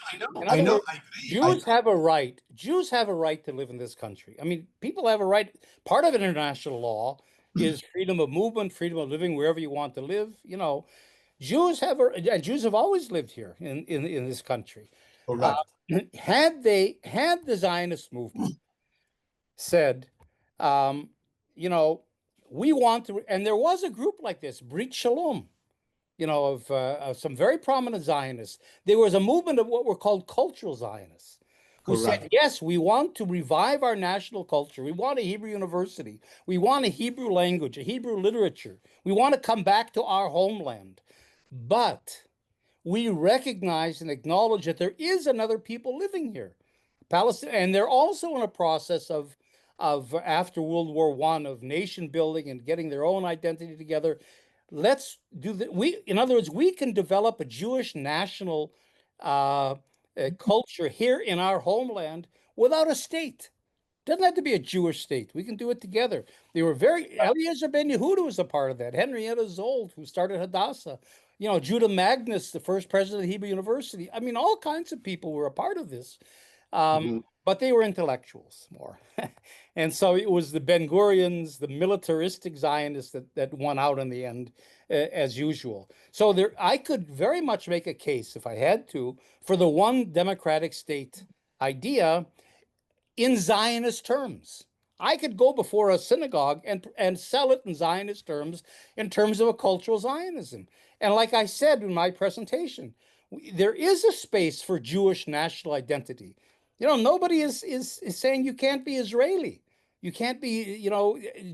I know, I agree. Jews have a right. Jews have a right to live in this country. I mean, people have a right. Part of international law is freedom of movement, freedom of living wherever you want to live. Jews have always lived here in this country. Uh, Correct. had the Zionist movement said, um, you know, we want to, and there was a group like this, Brit Shalom, of some very prominent Zionists. There was a movement of what were called cultural Zionists who said, Correct. yes, we want to revive our national culture. We want a Hebrew university. We want a Hebrew language, a Hebrew literature. We want to come back to our homeland. But we recognize and acknowledge that there is another people living here, Palestine, and they're also in a process of after World War I of nation building and getting their own identity together. Let's do that. In other words, we can develop a Jewish national culture here in our homeland without a state. Doesn't have to be a Jewish state. We can do it together. They were Eliezer ben Yehuda was a part of that. Henrietta Zold, who started Hadassah. Judah Magnus, the first president of Hebrew University. I mean, all kinds of people were a part of this. Mhm. But they were intellectuals more. And so it was the Ben Gurions, the militaristic Zionists that won out in the end, as usual. So I could very much make a case, if I had to, for the one democratic state idea in Zionist terms. I could go before a synagogue and sell it in Zionist terms, in terms of a cultural Zionism. And like I said in my presentation, there is a space for Jewish national identity. Nobody is saying you can't be Israeli. You can't be,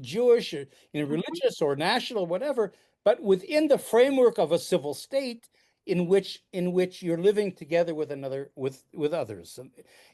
Jewish or religious or national, whatever, but within the framework of a civil state in which you're living together with others.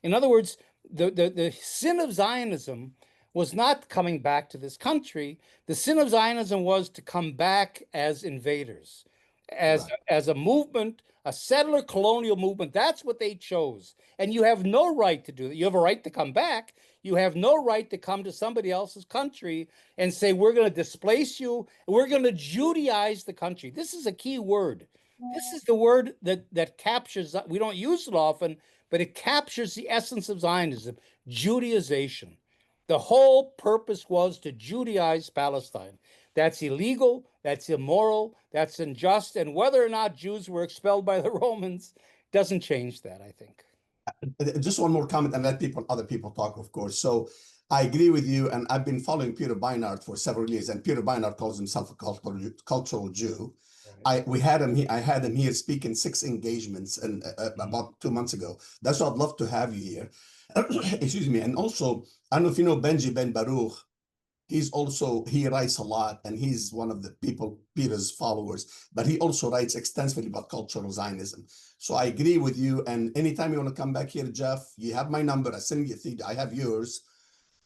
In other words, the sin of Zionism was not coming back to this country. The sin of Zionism was to come back as invaders, as Correct. as a movement, a settler colonial movement. That's what they chose. And you have no right to do that. You have a right to come back. You have no right to come to somebody else's country and say, we're going to displace you. We're going to Judaize the country. This is a key word. This is the word that captures, we don't use it often, but it captures the essence of Zionism, Judaization. The whole purpose was to Judaize Palestine. That's illegal, that's immoral, that's unjust, and whether or not Jews were expelled by the Romans doesn't change that, I think. Just one more comment and let other people talk, of course. So I agree with you, and I've been following Peter Beinart for several years, and Peter Beinart calls himself a cultural Jew. Right. I had him here speaking 6 engagements and about 2 months ago. That's why I'd love to have you here. Excuse me. And also, I don't know if you know Benji Ben Baruch. He writes a lot, and he's one of the people, Peter's followers, but he also writes extensively about cultural Zionism. So I agree with you. And anytime you want to come back here, Jeff, you have my number. I have yours.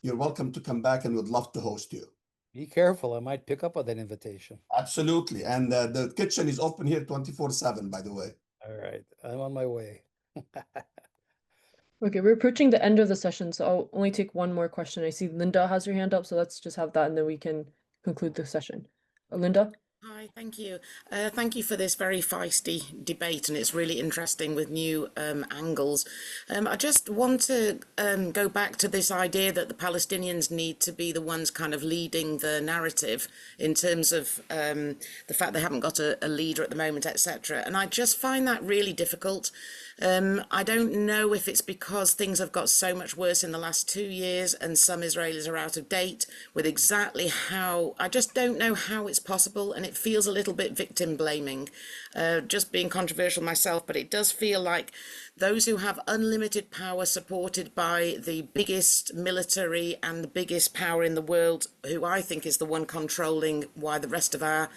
You're welcome to come back, and would love to host you. Be careful, I might pick up on that invitation. Absolutely. And the kitchen is open here 24/7, by the way. All right, I'm on my way. Okay, we're approaching the end of the session, so I'll only take one more question. I see Linda has her hand up, so let's just have that and then we can conclude the session. Linda? Hi, thank you. Thank you for this very feisty debate, and it's really interesting with new angles. I just want to go back to this idea that the Palestinians need to be the ones kind of leading the narrative in terms of the fact they haven't got a leader at the moment, etc. And I just find that really difficult. I don't know if it's because things have got so much worse in the last 2 years and some Israelis are out of date with exactly how, I just don't know how it's possible, and it feels a little bit victim blaming. Just being controversial myself, but it does feel like those who have unlimited power supported by the biggest military and the biggest power in the world, who I think is the one controlling why the rest of our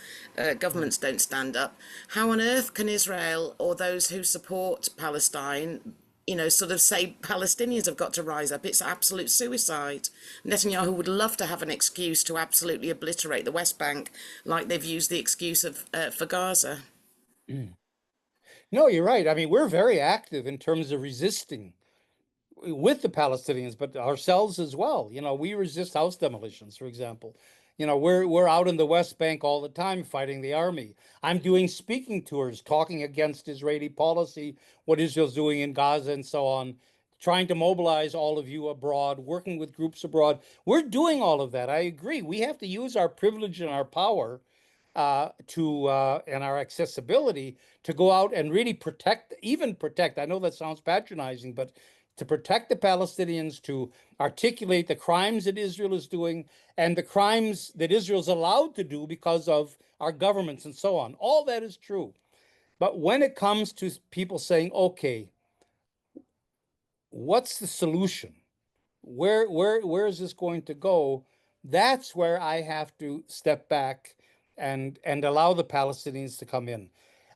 governments don't stand up. How on earth can Israel or those who support Palestine, you know, sort of say Palestinians have got to rise up? It's absolute suicide. Netanyahu would love to have an excuse to absolutely obliterate the West Bank, like they've used the excuse of for Gaza. No, you're right. I mean, we're very active in terms of resisting with the Palestinians, but ourselves as well. You know, we resist house demolitions, for example. You know, we're out in the West Bank all the time fighting the army. I'm doing speaking tours, talking against Israeli policy, what Israel's doing in Gaza and so on, trying to mobilize all of you abroad, working with groups abroad. We're doing all of that. I agree. We have to use our privilege and our power and our accessibility to go out and really protect, even protect. I know that sounds patronizing, but to protect the Palestinians, to articulate the crimes that Israel is doing and the crimes that Israel's allowed to do because of our governments and so on. All that is true. But when it comes to people saying, okay, what's the solution? Where is this going to go? That's where I have to step back and allow the Palestinians to come in.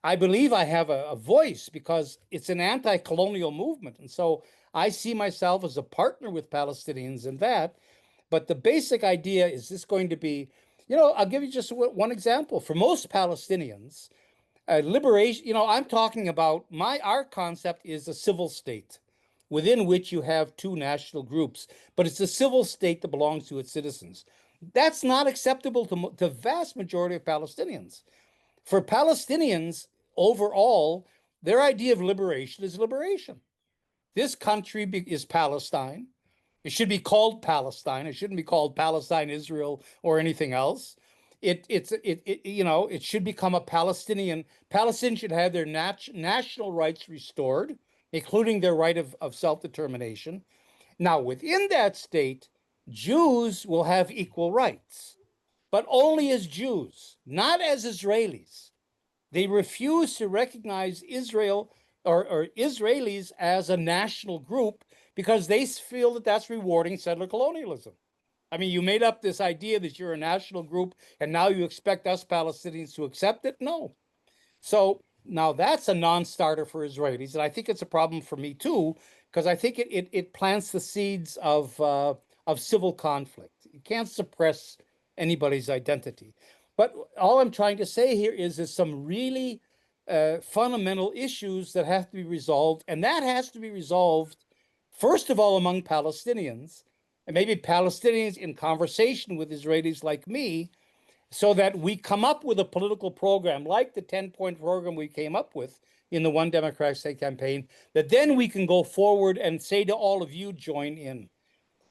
I believe I have a voice because it's an anti-colonial movement. And so I see myself as a partner with Palestinians in that. But the basic idea is this going to be, you know, I'll give you just one example. For most Palestinians, liberation, you know, I'm talking about our concept is a civil state within which you have two national groups, but it's a civil state that belongs to its citizens. That's not acceptable to the vast majority of Palestinians. For Palestinians overall, their idea of liberation is liberation. This country is Palestine. It should be called Palestine. It shouldn't be called Palestine, Israel, or anything else. You know, it should become a Palestinian. Palestinians should have their national rights restored, including their right of self-determination. Now, within that state, Jews will have equal rights, but only as Jews, not as Israelis. They refuse to recognize Israel or Israelis as a national group because they feel that that's rewarding settler colonialism. I mean, you made up this idea that you're a national group and now you expect us Palestinians to accept it? No. So now that's a non-starter for Israelis, and I think it's a problem for me too, because I think it plants the seeds of civil conflict. You can't suppress anybody's identity. But all I'm trying to say here is there's some really fundamental issues that have to be resolved, and that has to be resolved first of all among Palestinians, and maybe Palestinians in conversation with Israelis like me, so that we come up with a political program like the 10-point program we came up with in the One Democratic State campaign, that then we can go forward and say to all of you, join in.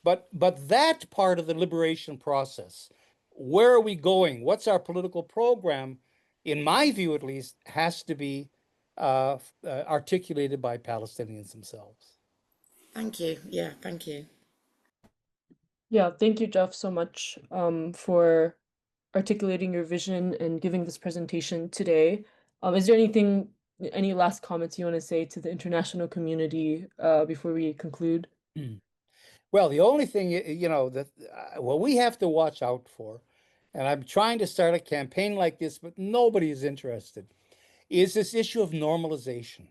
But that part of the liberation process, where are we going? What's our political program? In my view, at least, has to be articulated by Palestinians themselves. Thank you. Yeah, thank you. Yeah, thank you, Jeff, so much for articulating your vision and giving this presentation today. Is there any last comments you want to say to the international community before we conclude? Well, the only thing, you know, that what we have to watch out for, and I'm trying to start a campaign like this, but nobody is interested, is this issue of normalization.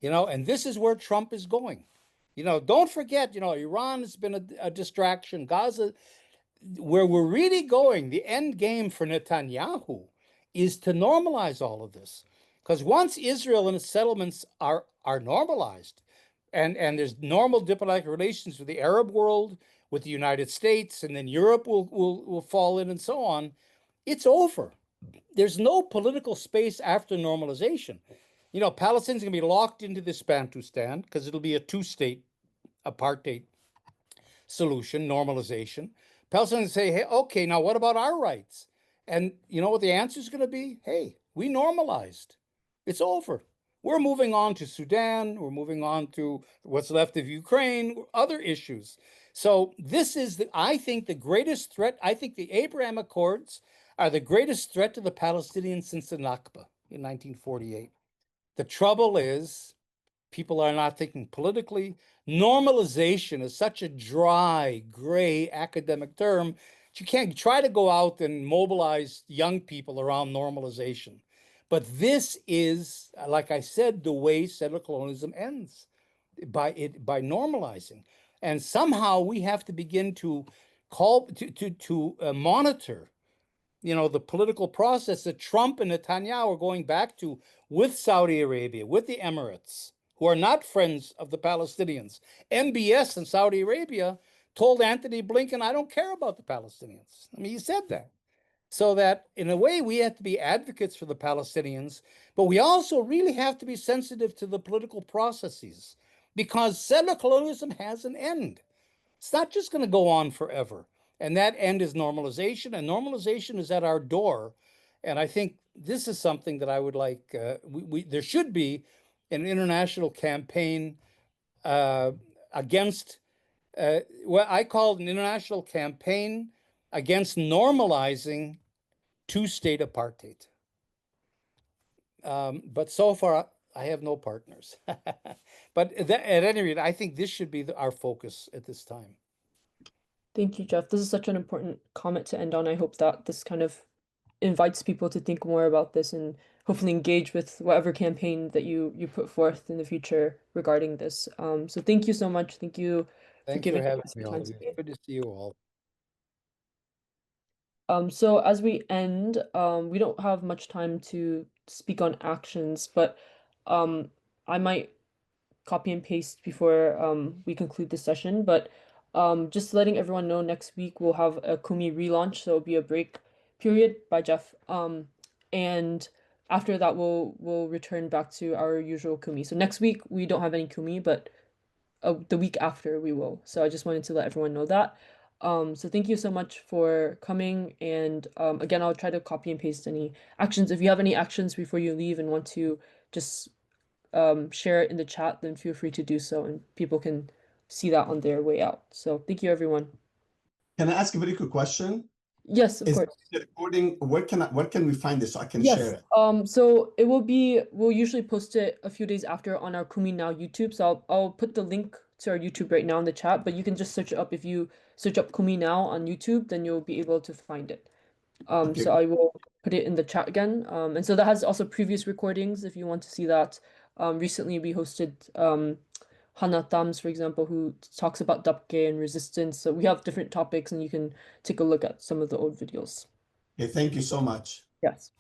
You know, and this is where Trump is going. You know, don't forget, you know, Iran has been a distraction. Gaza, where we're really going, the end game for Netanyahu is to normalize all of this. Because once Israel and its settlements are normalized, and there's normal diplomatic relations with the Arab world, with the United States, and then Europe will fall in and so on, it's over. there's no political space after normalization. You know, Palestinians are going to be locked into this Bantustan because it'll be a two-state apartheid solution, normalization. Palestinians say, hey, okay, now what about our rights? And you know what the answer is going to be? Hey, we normalized. It's over. We're moving on to Sudan. We're moving on to what's left of Ukraine, other issues. So this is, I think, the greatest threat. I think the Abraham Accords are the greatest threat to the Palestinians since the Nakba in 1948. The trouble is, people are not thinking politically. Normalization is such a dry, gray academic term that you can't try to go out and mobilize young people around normalization. But this is, like I said, the way settler colonialism ends, by normalizing. And somehow we have to begin to monitor, you know, the political process that Trump and Netanyahu are going back to with Saudi Arabia, with the Emirates, who are not friends of the Palestinians. MBS in Saudi Arabia told Anthony Blinken, I don't care about the Palestinians. I mean, he said that. So that in a way, we have to be advocates for the Palestinians, but we also really have to be sensitive to the political processes, because settler colonialism has an end. It's not just going to go on forever. And that end is normalization, and normalization is at our door. And I think this is something that I would like, there should be an international campaign against, what I call an international campaign against normalizing two-state apartheid. But so far, I have no partners. But at any rate, I think this should be our focus at this time. Thank you, Jeff. This is such an important comment to end on. I hope that this kind of invites people to think more about this and hopefully engage with whatever campaign that you put forth in the future regarding this. So thank you so much. Thank you for Thanks for giving having us me, the all time of you. today. Good to see you all. So as we end, we don't have much time to speak on actions, but I might copy and paste before we conclude the session. But just letting everyone know, next week we'll have a Kumi relaunch, so it'll be a break period by Jeff. And after that, we'll return back to our usual Kumi. So next week we don't have any Kumi, but the week after we will. So I just wanted to let everyone know that. So thank you so much for coming. And again, I'll try to copy and paste any actions. If you have any actions before you leave and want to just share it in the chat, then feel free to do so, and people can see that on their way out. So thank you, everyone. Can I ask a very quick question? Yes, of Is course. the recording, where can we find this so I can Yes. share it? So it will be, we'll usually post it a few days after on our Kumi Now YouTube. So I'll put the link to our YouTube right now in the chat, but you can just search it up. If you search up Kumi Now on YouTube, then you'll be able to find it. Okay. So I will put it in the chat again. And so that has also previous recordings if you want to see that. Recently we hosted Hana Thams, for example, who talks about Dapke and resistance. So we have different topics, and you can take a look at some of the old videos. Okay, thank you so much. Yes.